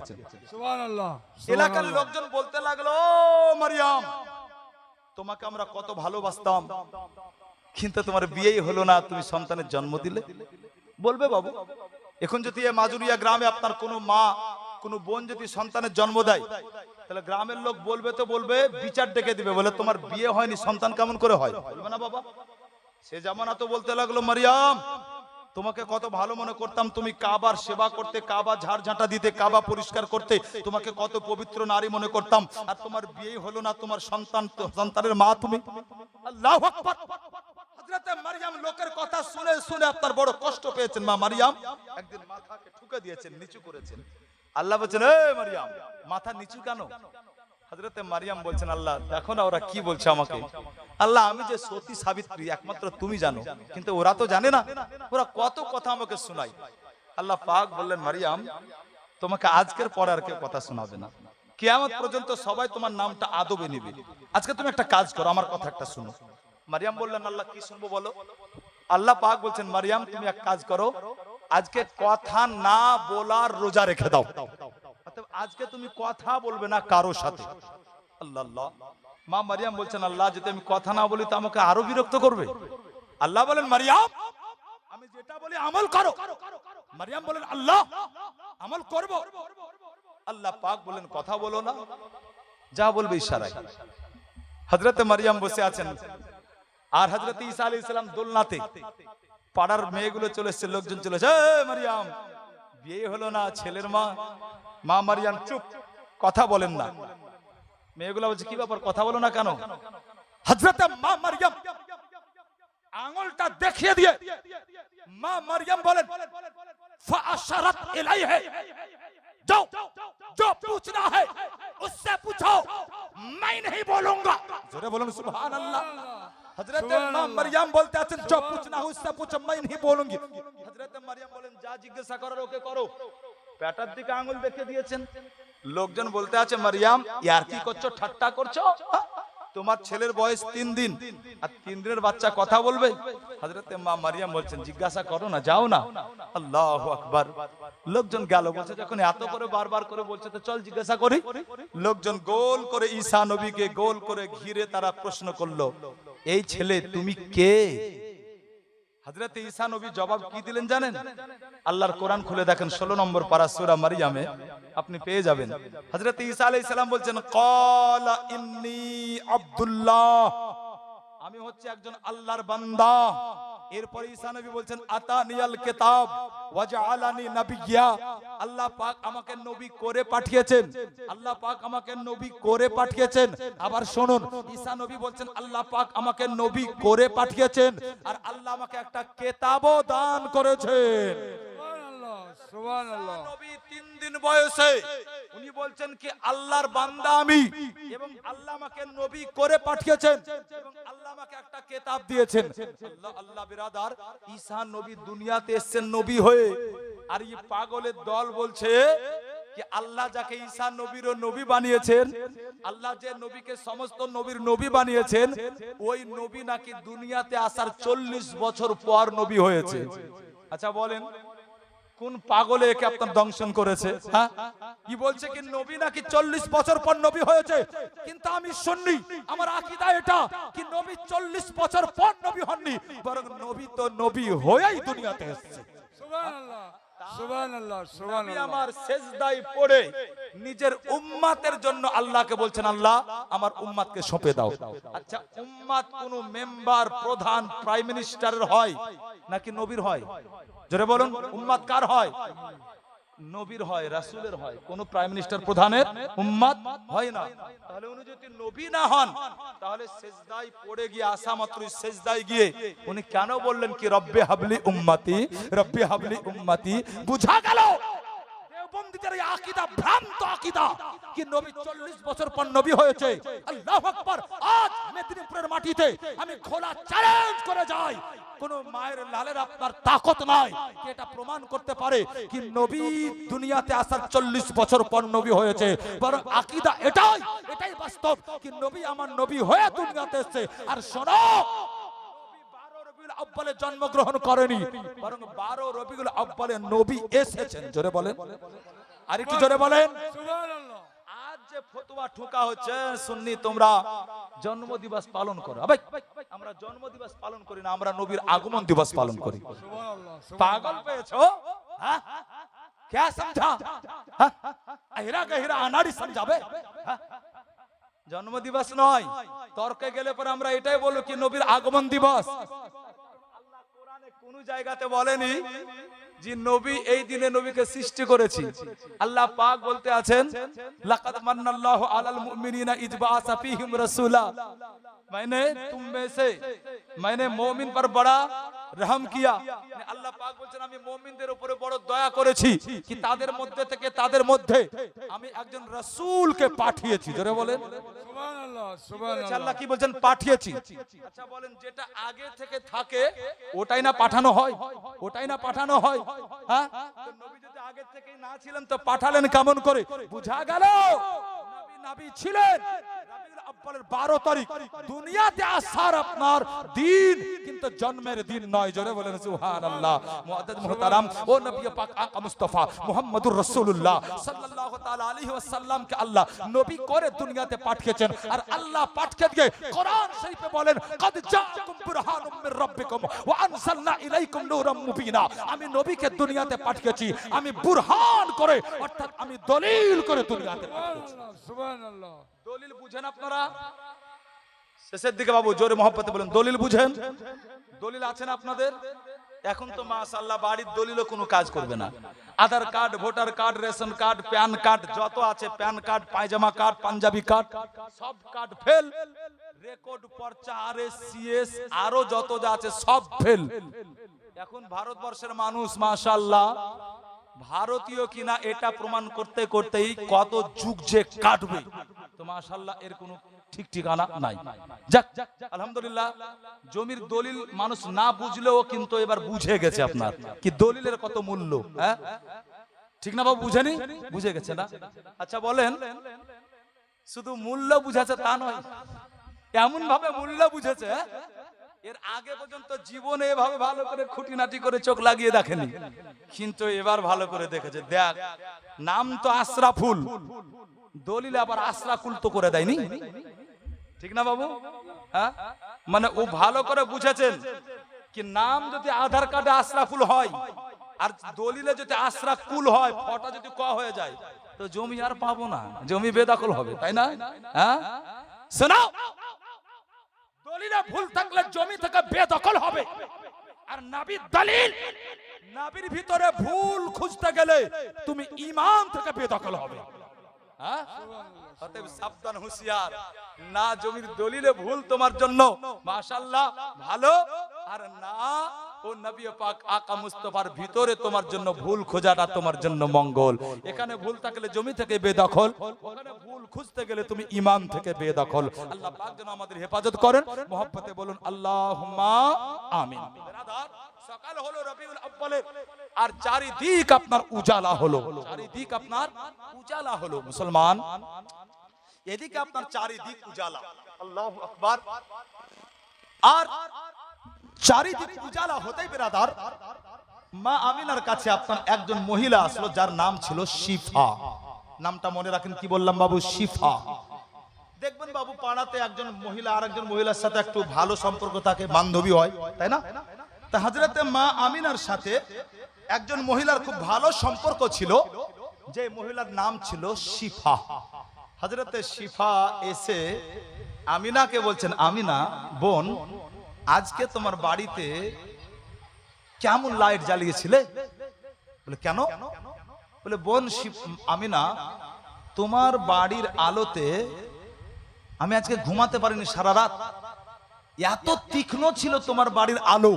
সুবহানাল্লাহ। এলাকার লোকজন বলতে লাগলো, মারিয়াম তোমাকে আমরা কত ভালোবাসতাম, কিন্তু তোমার বিয়েই হলো না, তুমি সন্তানের জন্ম দিলে। বলবে বাবু, এখন যদি এই মাজুরিয়া গ্রামে আপনার কোনো মা কোনো বোন যদি সন্তানের জন্ম দেয়, তাহলে গ্রামের লোক বলবে তো বলবে, বিচার ডেকে দিবে, বলে তোমার বিয়ে হয়নি, সন্তান কেমন করে হয়? বলবে না বাবা? সে জামানা তো বলতে লাগলো, মারিয়াম তোমাকে কত ভালো মনে করতাম, তুমি কাবার সেবা করতে, কাবা ঝাড়ঝাঁটা দিতে, কাবা পরিষ্কার করতে, তোমাকে কত পবিত্র নারী মনে করতাম। আর তোমার বিয়ে হলো না, তোমার সন্তানের মা তুমি। আল্লাহু আকবার। হযরতে মারইয়াম লোকের কথা শুনে শুনে আপনার বড় কষ্ট পেয়েছেন। মা মারইয়াম একদিন মাথাকে ঠুকে দিয়েছেন, নিচু করেছেন। আল্লাহ বলছেন, এ মারইয়াম মাথা নিচু কেন? হযরতে মারইয়াম বলছেন, আল্লাহ দেখো না ওরা কি বলছে আমাকে। আল্লাহ আমি যে সতী সাবিত্রী একমাত্র তুমি জানো, কিন্তু ওরা তো জানে না, ওরা কত কথা আমাকে শোনায়। আল্লাহ পাক বললেন, মারইয়াম তোমাকে আজকের পর আর কেউ কথা শোনাবে না, কিয়ামত পর্যন্ত সবাই তোমার নামটা আদবে নেবে। আজকে তুমি একটা কাজ করো, আমার কথা একটা শুনো। মারইয়াম বললেন, আল্লাহ কি শুনবো বলো। আল্লাহ পাক বলছেন, মারইয়াম তুমি এক কাজ করো, আজকে কথা না বলার রোজা রেখে দাও। আজকে তুমি কথা বলবে না কারোর সাথে। আল্লাহ আল্লাহ। মা মারইয়াম বলছেন, আল্লাহ যদি আমি কথা না বলি তো আমাকে আরো বিরক্ত করবে। আল্লাহ বলেন, মারইয়াম আমি যেটা বলি আমল করো। মারইয়াম বলেন, আল্লাহ আমল করব। আল্লাহ পাক বলেন, কথা বলো না, যা বলবে ইশারায়। হযরতে মারইয়াম বসে আছেন, আর হযরতে ঈসা আলাইহিস সালাম দোলনাতে। পাড়ার মেয়েগুলো চলে এসেছে, লোকজন চলে এসেছে, এ মারইয়াম বিয়ে হলো না, ছেলের মা। মা মারইয়াম চুপ, কথা বলেন না। মেয়েগুলো বলছে, কি ব্যাপার কথা বলো না কেন? হযরতে মা মারইয়াম আঙ্গুলটা দেখিয়ে দিয়ে মা মারইয়াম বলেন, ফাআশারাত ইলাইহি যাও जो पूछना है उससे पूछो, मैं नहीं बोलूंगा। जोरे बोलो सुभान अल्लाह। हजरत मरियम बोलते हैं, जो पूछना है उससे पूछो, मैं नहीं बोलूंगी। हजरत मरियम बोलेন, যা জিজ্ঞাসা করার ওকে করো। পেটার দিকে আঙ্গুল দেখিয়ে দিয়েছেন। লোকজন বলতে আছে, মারইয়াম ইয়ার কি করছো, ঠাট্টা করছো? তোমার ছেলের বয়স 3 দিন, আর 3 দিনের বাচ্চা কথা বলবে? হযরতে মা মারইয়াম বলছেন, জিজ্ঞাসা করো না, যাও না। আল্লাহু আকবার। লোকজন গেল, বলছে যখন এত করে বারবার করে বলছে তো চল জিজ্ঞাসা করি। লোকজন গোল করে ঈসা নবীকে গোল করে ঘিরে তারা প্রশ্ন করলো, এই ছেলে তুমি কে? হযরতে ঈসা নবী জবাব কি দিলেন জানেন? আল্লাহর কোরআন খুলে দেখেন 16 নম্বর পারা সূরা মারইয়ামে আপনি পেয়ে যাবেন। হযরতে ঈসা আলাইহিস সালাম বলছেন, ক্বালা ইন্নী আব্দুল্লাহ, আমি হচ্ছে একজন আল্লাহর বান্দা। এরপর ঈসা নবী বলছেন, আতানিয়াল কিতাব ওয়াজআলানি নাবিয়্যা, আল্লাহ পাক আমাকে নবী করে পাঠিয়েছেন। আল্লাহ পাক আমাকে নবী করে পাঠিয়েছেন। আবার শুনুন, ঈসা নবী বলছেন, আল্লাহ পাক আমাকে নবী করে পাঠিয়েছেন, আর আল্লাহ আমাকে একটা কিতাবও দান করেছেন। সুবহানাল্লাহ। নবী 3 দিন বয়সে উনি বলছেন কি, আল্লাহর বান্দা আমি, এবং আল্লাহ আমাকে নবী করে পাঠিয়েছেন, এবং আল্লাহ আমাকে একটা কিতাব দিয়েছেন। আল্লাহ আল্লাহ বিরাদার, ঈসা নবী দুনিয়াতে এসেছেন নবী হয়ে, আর এই পাগলের দল বলছে কি আল্লাহ যাকে ঈসা নবীরও নবী বানিয়েছেন, আল্লাহ যে নবীকে সমস্ত নবীর নবী বানিয়েছেন, ওই নবী নাকি দুনিয়াতে আসার 40 বছর পর নবী হয়েছে। আচ্ছা বলেন, কোন পাগলে একে আপনার দংশন করেছে? হ্যাঁ, কি বলছে কি নবী নাকি 40 বছর পর নবী হয়েছে, কিন্তু আমি শুননি, আমার আকীদা এটা কি নবী 40 বছর পর নবী হননি, বরং নবী তো নবী হয়েই দুনিয়াতে এসেছে। সুবহানাল্লাহ সুবহানাল্লাহ সুবহানাল্লাহ। আমার সিজদায় পড়ে নিজের উম্মতের জন্য আল্লাহকে বলছেন, আল্লাহ আমার উম্মতকে সঁপে দাও। আচ্ছা, উম্মত কোন মেম্বার, প্রধান, প্রাইম মিনিস্টারের হয় নাকি নবীর হয়? জোরে বলুন, উম্মত কার হয়? নবীর হয়, রাসূলের হয়। কোন প্রাইম মিনিস্টার, প্রধানের উম্মত হয় না। তাহলে উনি যদি নবী না হন, তাহলে সিজদায় পড়ে গিয়ে, আসা মাত্রই সিজদায় গিয়ে উনি কেন বললেন কি রব্বি হাবলি উম্মতি, রব্বি হাবলি উম্মতি? বুঝা গেল দেওবন্দীদের এই আকীদা ভ্রান্ত আকীদা কি নবী 40 বছর পর নবী হয়েছে। আল্লাহু আকবার। আজ মেদিনীপুরের মাটিতে আমি খোলা চ্যালেঞ্জ করে যাই, কোন মায়ের লালের আপনার তাকত নাই কি এটা প্রমাণ করতে পারে কি নবী দুনিয়াতে আসার 40 বছর পর নবী হয়েছে, বরং আকীদা এটাই বাস্তব কি নবী আমার নবী হয়ে দুনিয়াতে এসেছে। আর শোনো, আব্বালে জন্মগ্রহণ করেনি, বরং 12 রবিউল আব্বালে নবী এসেছেন। জোরে বলেন, আর একটু জোরে বলেন সুবহানাল্লাহ। আজ যে ফতোয়া ঠোকা হচ্ছে, সুন্নি তোমরা জন্মদিবস পালন করো। ভাই, আমরা জন্মদিবস পালন করি না, আমরা নবীর আগমন দিবস পালন করি। সুবহানাল্লাহ। পাগল পেয়েছো? হ্যাঁ, क्या समझा? আহিরা গহিরা আনাড়ি সমঝাবে? জন্ম দিবস নয়, তর্কে গেলে পরে আমরা এটাই বলবো কি নবীর আগমন দিবস। আল্লাহ কোরআনে কোন কোন জায়গাতে বলেনি যে নবী এই দিনে নবীকে সৃষ্টি করেছি। আল্লাহ পাক বলতে আছেন লাকাদ মান্নাল্লাহু আলাল মুমিনিনা ইয বাআসা ফীহিম রাসূলা, मैंने मोमिन पर बड़ा रहम किया। আল্লাহ পাক বলছেন আমি মুমিনদের উপরে বড় দয়া করেছি কি তাদের মধ্যে থেকে তাদের মধ্যে আমি একজন রাসূলকে পাঠিয়েছি। জোরে বলেন সুবহানাল্লাহ, সুবহানাল্লাহ। আল্লাহ কি বলছেন? পাঠিয়েছি। আচ্ছা বলেন যেটা আগে থেকে থাকে ওটাই না পাঠানো হয়? ওটাই না পাঠানো হয়? হ্যাঁ, তো নবী যদি আগে থেকেই না ছিলেন তো পাঠালেন কেমন করে? বুঝা গেল নবী নবী ছিলেন রবিউল আউয়ালের 12 তারিখ দুনিয়াতে আসার আপনার দিন, কিন্তু জন্মের দিন নয়। জোরে বলেন সুবহানাল্লাহ। মুআদ্দাদ মুহতারাম, ও নবী পাক আকা মুস্তাফা মুহাম্মদুর রাসূলুল্লাহ সাল্লাল্লাহু তাআলা আলাইহি ওয়াসাল্লাম কে আল্লাহ নবী করে দুনিয়াতে পাঠিয়েছেন। আর আল্লাহ পাঠিয়ে দিয়ে কোরআন শরীফে বলেন কদ জাআকুম বুরহানুম মির রাব্বিকুম ওয়া আনজালনা ইলাইকুম নূরাম মুবিনা। আমি নবীকে দুনিয়াতে পাঠিয়েছি, আমি বুরহান করে অর্থাৎ আমি দলিল করে দুনিয়াতে পাঠিয়েছি। সুবহানাল্লাহ। দলিল বুঝেন আপনারা? শেষের দিকে বাবু জোরে মহব্বতে বলেন দলিল বুঝেন? দলিল আছেন আপনাদের? এখন তো মাশাআল্লাহ বাড়ির দলিলও কোনো কাজ করবে না। Aadhaar card, voter card, ration card, PAN card যত আছে, PAN card, pyjama card, Punjabi card, সব কার্ড ফেল। রেকর্ড, পর্চা, আরএস, সিএস আরো যত যা আছে সব ফেল। এখন ভারতবর্ষের মানুষ মাশাআল্লাহ ভারতীয় কিনা এটা প্রমাণ করতে করতেই কত যুগ যে কাটবে, তো মাশাআল্লাহ এর কোনো ঠিক ঠিকানা নাই। যাক আলহামদুলিল্লাহ, জমির দলিল মানুষ না বুঝলেও কিন্তু এবার বুঝে গেছে আপনার কি দলিলের কত মূল্য। হ্যাঁ ঠিক না বাবু? বুঝেনি? বুঝে গেছে না? আচ্ছা বলেন শুধু মূল্য বুঝেছে তা নয়, এমন ভাবে মূল্য বুঝেছে এর আগে পর্যন্ত জীবনে এভাবে ভালো করে খুঁটিনাটি করে চোখ লাগিয়ে দেখেনি, কিন্তু এবার ভালো করে দেখেছে। দেখ নাম তো আশরাফুল, দলিল আবার আশরাফুল তো করে দেয়নি, ঠিক না বাবু? হ্যাঁ মানে ও ভালো করে বুঝেছেন কি নাম যদি আধার কার্ডে আশরাফুল হয় আর দলিলে যদি আশরাফুল হয়, ফটো যদি ক হয়ে যায় তো জমি আর পাবো না, জমি বেদখল হবে, তাই না? হ্যাঁ শোনাও, দলিলে ভুল থাকলে জমি থেকে বেদখল হবে। আর নবীর দলিল, নবীর ভিতরে ভুল খুঁজতে গেলে তুমি ঈমান থেকে বেদখল হবে। হ্যাঁ অতএব সাবধান, হুঁশিয়ার না জমির দলিলে ভুল তোমার জন্য মাশাআল্লাহ ভালো, আর না ও নবী পাক আকা মুস্তাফার ভিতরে তোমার জন্য ভুল খোঁজাটা তোমার জন্য মঙ্গল। এখানে ভুল থাকলে জমি থেকে বেদখল, ওখানে ভুল খুঁজতে গেলে তুমি ঈমান থেকে বেদখল। আল্লাহ পাক যেন আমাদের হেফাজত করেন। মহব্বতে বলুন আল্লাহুম্মা আমিন। বিরাদার, সকাল হলো রবিউল আউয়ালের আর চারিদিক আপনার উজালা হলো, চারিদিক আপনার উজালা হলো। মুসলমান এদিকে আপনার চারিদিক উজালা, আল্লাহু আকবার। আর চারিদিক উজালা হতেই বিরাদার মা আমিনার কাছে আপনার একজন মহিলা আসলো যার নাম ছিল শিফা। নামটা মনে রাখেন, কি বললাম বাবু? শিফা। দেখবেন বাবু পাড়াতে একজন মহিলা আর একজন মহিলার সাথে একটু ভালো সম্পর্ক থাকে, বান্ধবী হয়, তাই না? তা হযরতে মা আমিনার সাথে একজন মহিলার খুব ভালো সম্পর্ক ছিল, যে মহিলার নাম ছিল শিফা। হযরতে শিফা এসে আমিনাকে বলছেন, আমিনা বোন, আজকে তোমার বাড়িতে কেমন লাইট জ্বালিয়েছিলে? বলে কেন? বলে বোন আমিনা, তোমার বাড়ির আলোতে আমি আজকে ঘুমাতে পারিনি সারা রাত, এত তীক্ষ্ণ ছিল তোমার বাড়ির আলো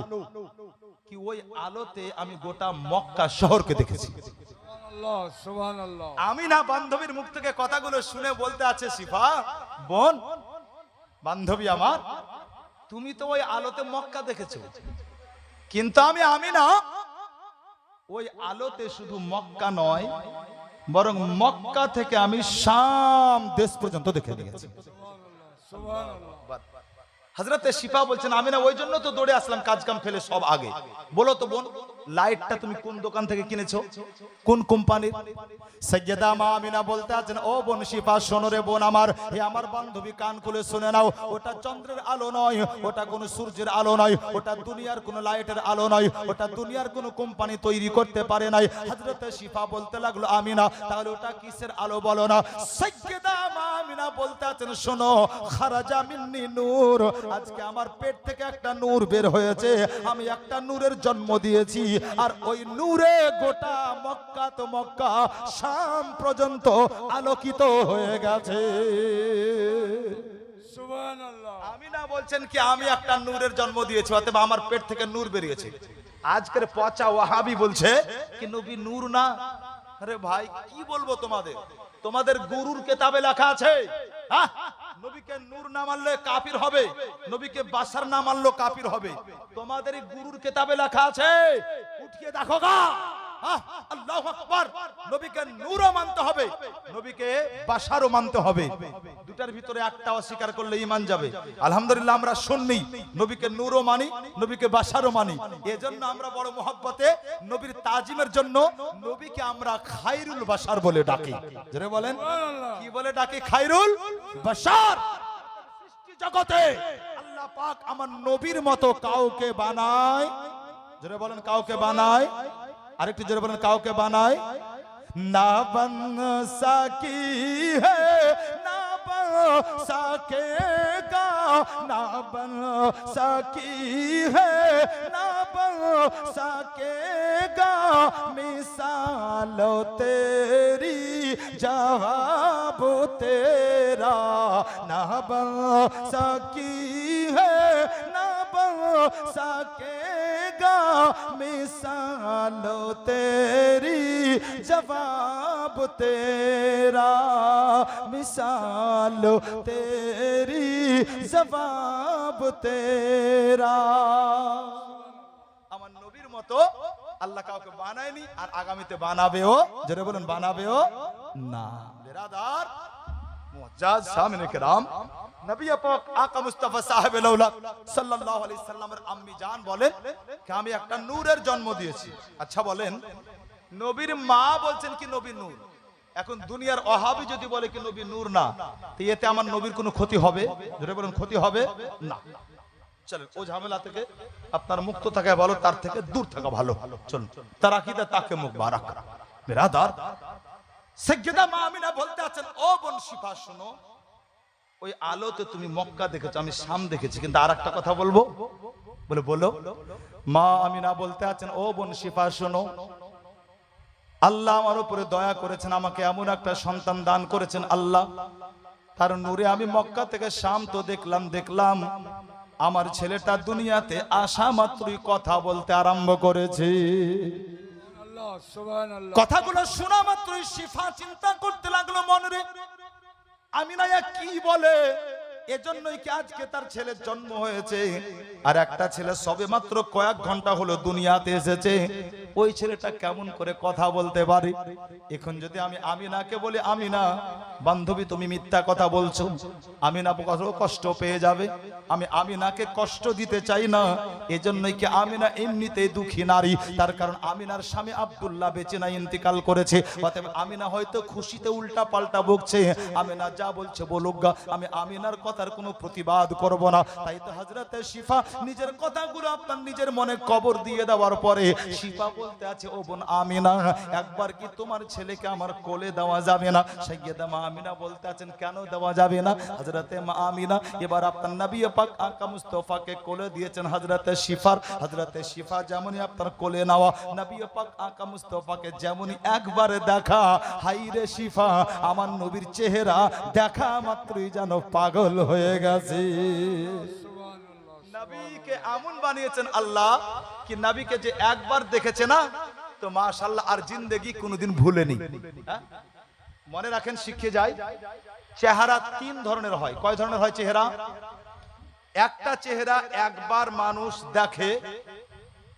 কি ওই আলোতে আমি গোটা মক্কা শহরকে দেখেছি। সুবহানাল্লাহ, সুবহানাল্লাহ। আমিনা বান্ধবীর মুখ থেকে কথাগুলো শুনে বলতে আছে, শিফা বোন, বান্ধবী আমার, তুমি তো ওই আলোতে মক্কা দেখেছো, কিন্তু আমি আমিনা ওই আলোতে শুধু মক্কা নয় বরং মক্কা থেকে আমি শাম দেশ পর্যন্ত দেখে নিয়েছি। সুবহানাল্লাহ। হযরতে শিফা বলছেন, আমিনা ওই জন্য তো দৌড়ে আসলাম কাজ কাম ফেলে সব আগে। বলো তো বোন, লাইটটা তুমি কোন দোকান থেকে কিনেছো, কোন কোম্পানির? সাইয়্যেদা মা আমিনা বলতে আছেন, ও বোন শিফা শোনো রে বোন আমার, হে আমার বান্ধবী কান খুলে শুনে নাও, ওটা চন্দ্রের আলো নয়, ওটা কোনো সূর্যের আলো নয়, ওটা দুনিয়ার কোনো লাইটের আলো নয়, ওটা দুনিয়ার কোনো কোম্পানি তৈরি করতে পারে নাই। হযরতে শিফা বলতে লাগলো, আমিনা তাহলে ওটা কিসের আলো বলো না? সাইয়্যেদা মা আমিনা বলতে আছেন, শোনো, খারাজা মিন্নি নূর আজকে আমার পেট থেকে একটা নূর বের হয়েছে, আমি একটা নূরের জন্ম দিয়েছি, আর ওই নূরে গোটা মক্কা তো মক্কা শাম পর্যন্ত আলোকিত হয়ে গেছে। সুবহানাল্লাহ। আমি না বলছেন কি আমি একটা নূরের জন্ম দিয়েছি, অতএব আমার পেট থেকে নূর বেরিয়েছে। আজকের পচা ওয়াহাবি বলছে কি নবী নূর না। আরে ভাই কি বলবো তোমাদের, তোমাদের গুরুর কিতাবে লেখা আছে হ্যাঁ নবীকে নূর না মানলে কাফির হবে, নবীকে বাশার না মানলে কাফির হবে। তোমাদেরই গুরুর কিতাবে লেখা আছে, উঠিয়ে দেখো গা। আল্লাহু আকবার। নবীকে নূরও মানতে হবে, নবীকে বাশারও মানতে হবে। দুটার ভিতরে একটা অস্বীকার করলে ঈমান যাবে। আলহামদুলিল্লাহ আমরা সুন্নি, নবীকে নূরও মানি, নবীকে বাশারও মানি। এজন্য আমরা বড় মহব্বতে নবীর তাজিমের জন্য নবীকে আমরা খায়রুল বাশার বলে ডাকি। যারা বলেন কি বলে ডাকি? খায়রুল বাশার। সৃষ্টি জগতে আল্লাহ পাক আমার নবীর মতো কাউকে বানায়, যারা বলেন কাউকে বানায়, আরেকটু জোরে বলেন কাউকে বানায় না। বন সাকি হে না বন সাকেগা, না বন সাকি হে না বন সাকেগা, মিসাল তেরি জবাব তেরা, না বন সাকি হে না বন সাকেগা, मिसाल तेरी जवाब तेरा, मिसाल तेरी जवाब तेरा। আমার নবীর মতো আল্লাহ কাউকে বানায়নি আর আগামীতে বানাবেও। যারা বলেন বানাবেও না। বেরাদার মুআজ্জাজ সামনে কেরাম, নবী পাক আকা মুস্তাফা সাহেব লাউলা সাল্লাল্লাহু আলাইহি সাল্লামের আম্মি জান বলেন যে আমি একটা নূরের জন্ম দিয়েছি। আচ্ছা বলেন নবীর মা বলছেন কি নবী নূর। এখন দুনিয়ার ওহাবি যদি বলে কি নবী নূর না, তো এতে আমার নবীর কোনো ক্ষতি হবে? যদি বলেন ক্ষতি হবে না। চলেন ও ঝামেলা থেকে আপনার মুক্ত থাকা ভালো, তার থেকে দূর থাকা ভালো। চলুন তার আকীদা তাকে মুবারক। বিরাদার সাইয়্যিদা মা আমিনা বলতে আছেন ও বোন শিফা শোনো, ওই আলোতে তুমি মক্কা দেখেছো, আমি শাম দেখেছি, কিন্তু আর একটা কথা বলবো। বলে বলো। মা আমিনা বলতে আছেন ও বোন শিফা শোনো, আল্লাহ আমার উপরে দয়া করেছেন, আমাকে এমন একটা সন্তান দান করেছেন আল্লাহ, তার নূরে আমি মক্কা থেকে শাম তো দেখলাম আমার ছেলেটা দুনিয়াতে আসা মাত্রই কথা বলতে আরম্ভ করেছে। কথাগুলো শোনা মাত্রই শিফা চিন্তা করতে লাগলো মনে, আমিনা কি বলে, এজন্যই কি আজকে তার ছেলের জন্ম হয়েছে। আর একটা ছেলে সবে মাত্র কয়েক ঘন্টা হলো দুনিয়াতে এসেছে, ওই ছেলেটা কেমন করে কথা বলতে পারে। এখন যদি আমি আমিনাকে বলি আমিনা বান্ধবী তুমি মিথ্যা কথা বলছো, আমিনা কষ্ট পেয়ে যাবে। আমি আমিনাকে কষ্ট দিতে চাই না, এজন্যই কি আমিনা এমনিতেই দুঃখী নারী, তার কারণ আমিনার স্বামী আব্দুল্লাহ বেঁচে নাই, ইন্তিকাল করেছে। অতএব আমিনা হয়তো খুশিতে উল্টা পাল্টা বকছে, আমিনা যা বলছে বলুক গা, আমি আমিনার কথার কোনো প্রতিবাদ করব না। তাই তো হযরতে শিফা নিজের কথাগুলো আপনার নিজের মনে কবর দিয়ে দেওয়ার পরে শিফা বলতে আছে ও বোন আমিনা একবার কি তোমার ছেলেকে আমার কোলে দেওয়া যাবে না? সাইয়্যিদা মা আমিনা বলতে আছেন কেন দেওয়া যাবে না? হযরতে মা আমিনা এবার আপনার নবী পাক আকা মুস্তাফাকে কোলে দিয়েছেন হযরতে শিফার। হযরতে শিফা যেমনই আপনার কোলে নেওয়া, নবী পাক আকা মুস্তাফাকে যেমনই একবার দেখা, হাইরে শিফা আমার নবীর চেহারা দেখা মাত্রই যেন পাগল হয়ে গেছে। নবীকে এমন বানিয়েছেন আল্লাহ কি নবীকে যে একবার দেখেছে না, তো মাশাআল্লাহ আর জিন্দেগি কোনোদিন ভুলেনি। মনে রাখেন, শিখে যায় চেহারা তিন ধরনের হয়। কয় ধরনের হয় চেহারা? একটা চেহারা একবার মানুষ দেখে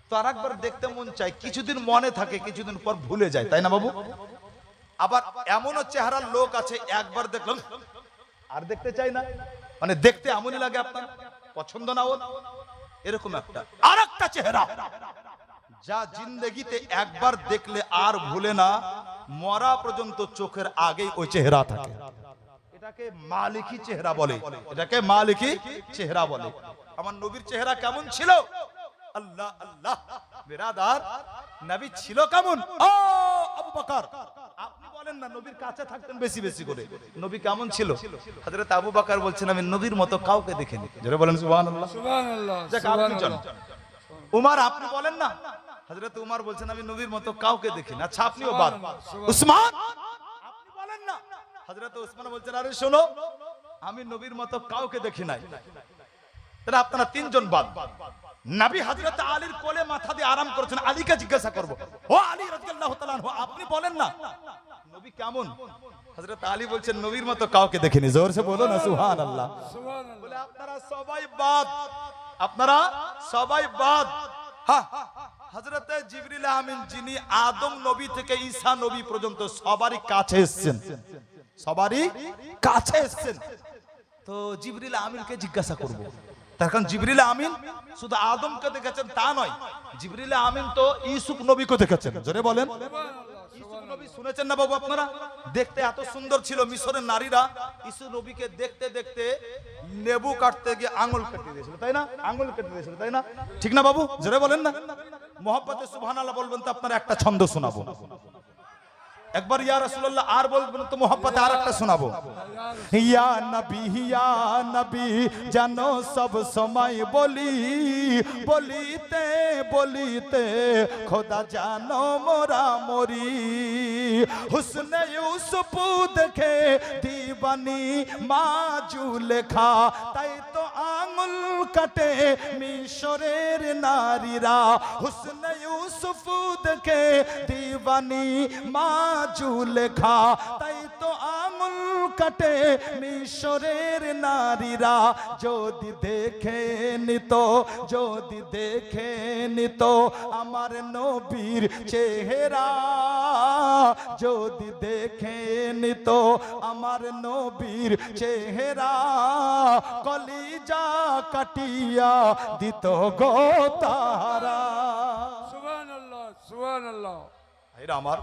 তো আর একবার দেখতে মন চায়, কিছুদিন মনে থাকে, কিছুদিন পর ভুলে যায়, তাই না বাবু? আবার এমনও চেহারার লোক আছে একবার দেখলাম আর দেখতে চাই না, মানে দেখতে এমনই লাগে আপনার পছন্দ না ওর, এরকম একটা। আর একটা চেহারা যা জিন্দেগিতে একবার দেখলে আর ভুলে না, মরা পর্যন্ত চোখের আগেই ওই চেহারা থাকে। এটাকে মালিকি চেহারা বলে, এটাকে মালিকি চেহারা বলে। আমার নবীর চেহারা কেমন ছিল? আল্লাহ আল্লাহ বিরাদার, নবী ছিল কেমন? ও আবু বকর আপনি বলেন বলেন না, নবীর কাছে থাকতেন বেশি বেশি করে। নবী কেমন ছিল? হযরত আবু বকর বলছেন আমি নবীর মতো কাউকে দেখিনি। জোরে বলেন সুবহানাল্লাহ। সুবহানাল্লাহ যাক, আপনি চলেন। উমর আপনি বলেন না, হযরত উমর বলছেন আমি নবীর মতো কাউকে দেখিনি। আচ্ছা আপনিও বাদ। উসমান আপনি বলেন না, হযরত উসমান বলছেন আরে শোনো, আমি নবীর মতো কাউকে দেখি নাই। তাহলে আপনারা তিনজন বাদ। নবী হযরত আলীর কোলে মাথা দিয়ে আরাম করেছেন। আলীকে জিজ্ঞাসা করব, ও আলী রাদিয়াল্লাহু তাআলা আনহু আপনি বলেন না নবী কেমন? হযরত আলী বলছেন নবীর মতো কাউকে দেখিনি। জোর সে বলো না সুবহানাল্লাহ। বলে আপনারা সবাই বাদ, আপনারা সবাই বাদ। হ্যাঁ, হযরত জিবরিল আমিন যিনি আদম নবী থেকে ঈসা নবী পর্যন্ত সবারই কাছে এসেছেন, সবারই কাছে এসেছেন। তো জিবরিল আমিনকে জিজ্ঞাসা করব, তার কারণ জিবরিল আমিন শুধু আদমকে দেখেছেন তা নয়, জিবরিল আমিন তো ইউসুফ নবীকে দেখেছেন। জোরে বলেন ইউসুফ নবী শুনেছেন না বাবু আপনারা? দেখতে এত সুন্দর ছিল, মিশরের নারীরা ইউসুফ নবীকে দেখতে দেখতে লেবু কাটতে গিয়ে আঙ্গুল কেটে দিয়েছিল, তাই না? আঙ্গুল কেটে দিয়েছিল, তাই না? ঠিক না বাবু? জোরে বলেন না। মোহাব্বতে সুবহানাল্লাহ বলবেন তো আপনারা একটা ছন্দ শোনাবো। একবার ইয়া রাসূলুল্লাহ আর বলবেন তো মোহাব্বতে আর একটা শোনাবো। ইয়া নবী জানো সব সময় বলি, বলিতে বলিতে খোদা জানো মোরা মরি। হুসনে ইউসুফ দেখে দিবানি মা জুলেখা, তাই তো আঙুল কাটে মিশরের নারীরা। হুসনে ইউসুফ দেখে দিবানি মা জুলেখা, তাই তো আঙুল কাটে মিশরের নারীরা। যদি দেখে নিত, যদি দেখে নিত আমার নবীর চেহারা, যদি দেখে নিত আমার নবীর চেহারা, কলিজা কাটিয়া দিত গো তারা। সুবহানাল্লাহ সুবহানাল্লাহ। ভাইরা আমার,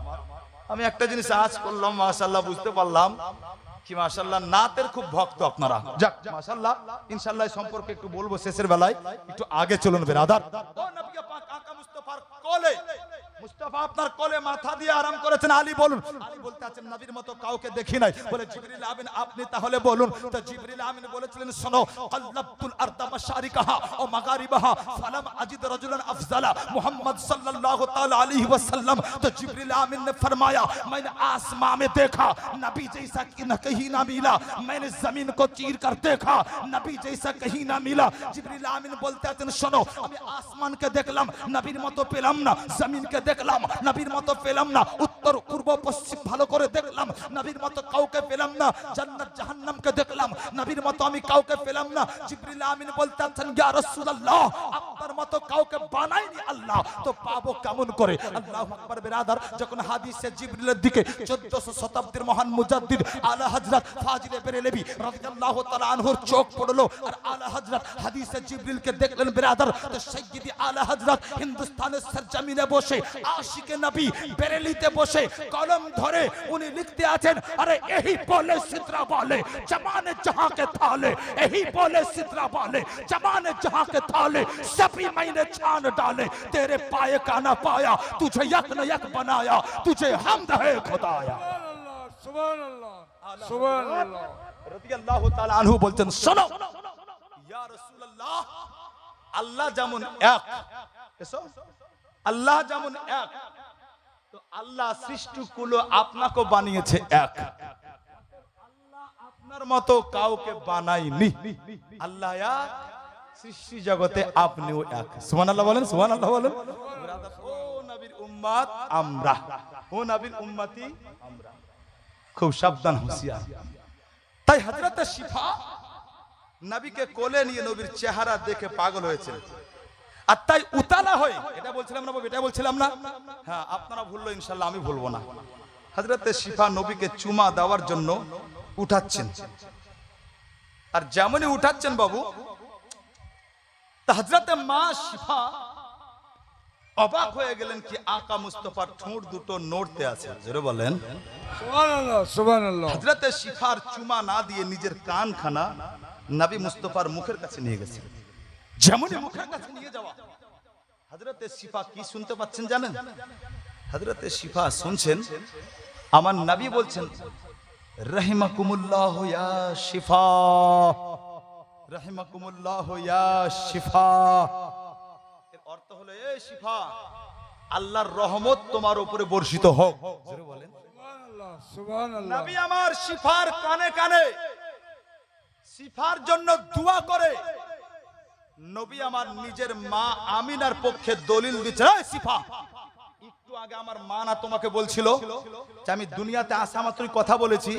আমি একটা জিনিস আজ করলাম, মাশাআল্লাহ বুঝতে পারলাম কি মাশাআল্লাহ নাতের খুব ভক্ত আপনারা। যাক মাশাআল্লাহ, ইনশাআল্লাহ সম্পর্কে একটু বলবো শেষের বেলায়, একটু আগে চলুন বেরাদার। ও নবী পাক আকা মুস্তাফার কোলে, মুস্তাফা আপনার কোলে মাথা দিয়ে আরাম করেছেন। আলী বলুন। আলী বলতে আছেন নবীর মতো কাউকে দেখি নাই। বলে জিবরিল আমিন আপনি তাহলে বলুন। তো জিবরিল আমিন বলেছিলেন শোনো, আল্লাবতুল আরদা মাশারিকাহা ও মাগারিবাহা ফালাম আজিদ রাজুলান আফজালা মুহাম্মদ सल्लल्लाहु ताला अलैहि वसल्लम। तो जिब्रील आमीन ने फरमाया मैंने आसमां में देखा नबी जैसा कि न कहीं ना मिला, मैंने जमीन को चीर कर देखा नबी जैसा कहीं ना मिला। जिब्रील आमीन बोलते हैं শোনো, আমি আসমানকে দেখলাম নবীর মতো পেলাম না, জমিনকে দেখলাম নবীর মতো পেলাম না, উত্তর পূর্ব পশ্চিম ভালো করে দেখলাম নবীর মতো কাউকে পেলাম না, জান্নাত জাহান্নামকে দেখলাম নবীর মতো আমি কাউকে পেলাম না। জিবরিল আমিন বলতে আছেন ইয়া রাসূলুল্লাহ আপনার মতো কাউকে বানায়নি আল্লাহ, তো পাবো কেমন করে? আল্লাহু আকবার বেরাদার। যখন হাদিসে জিবরিলের দিকে 1400 শতাব্দীর মহান মুজাদ্দিদ আলা হযরত ফাজিলে বেরেলভী রাদিয়াল্লাহু তাআলা আনহুর চোখ পড়লো আর আলা হযরত হাদিসে জিবরিলকে দেখলেন বেরাদার। তো সাইয়্যিদি আলা হযরত হিন্দুস্তানের সরজমিনে বসে আশিকে নবী বেরেলিতে বসে কলম ধরে উনি লিখতে আছেন अरे यही बोले सिदरा वाले जमाने जहां के थाले, यही बोले सिदरा वाले जमाने जहां के थाले, सभी मैंने छान डाले तेरे पाए का ना पाया, तुझे यक न यक बनाया, तुझे हमद है खुदाया। সুবহানাল্লাহ সুবহানাল্লাহ। রাদিয়াল্লাহু তাআলা আনহু বলতেন শোনো ইয়া রাসূলুল্লাহ আল্লাহ যেমন এক, এসো আল্লাহ যেমন এক, তো আল্লাহ সৃষ্টিকুলো আপনাকে বানিয়েছে এক, আল্লাহ আপনার মতো কাউকে বানায়নি। আল্লাহ এক, সৃষ্টি জগতে আপনিও এক। সুবহানাল্লাহ বলেন, সুবহানাল্লাহ বলেন। ও নবীর উম্মত আমরা, ও নবীর উম্মতি আমরা, খুব সাবধান হুঁশিয়ার। তাই হযরত শিফা নবীকে কোলে নিয়ে নবীর চেহারা দেখে পাগল হয়েছেন। আর তাই উতালা হয়, এটা বলছিলাম না বাবু, এটা বলছিলাম না? হ্যাঁ আপনারা ভুললো ইনশাআল্লাহ, আমি ভুলবো না। হযরত শিফা নবীকে চুমা দেওয়ার জন্য উঠাচ্ছেন, আর যেমনই উঠাচ্ছেন বাবু, তা হযরত মা শিফা অবাক হয়ে গেলেন কি আকা মুস্তাফার ঠোঁট দুটো নড়তে আছে। জোরে বলেন সুবহানাল্লাহ সুবহানাল্লাহ। হযরত শিফার চুমা না দিয়ে নিজের কানখানা নবী মুস্তাফার মুখের কাছে নিয়ে গেছেন। যেমনই মুখের কাছে নিয়ে যাওয়া, হযরত শিফা কি শুনতে পাচ্ছেন জানেন? হযরত শিফা শুনছেন আমার নবী বলছেন রহিমাকুমুল্লাহ ইয়া শিফা, রহিমাকুমুল্লাহ ইয়া শিফা। এর অর্থ হলো এ শিফা, আল্লাহর রহমত তোমার উপরে বর্ষিত হোক। জোরে বলেন সুবহানাল্লাহ, সুবহানাল্লাহ। নবী আমার শিফার কানে কানে শিফার জন্য দোয়া করে। নবী আমার নিজের মা আমিনার পক্ষে দলিল দিচ্ছে, এই শিফা, একটু আগে আমার মা না তোমাকে বলছিল যে আমি দুনিয়াতে আসা মাত্রই কথা বলেছি,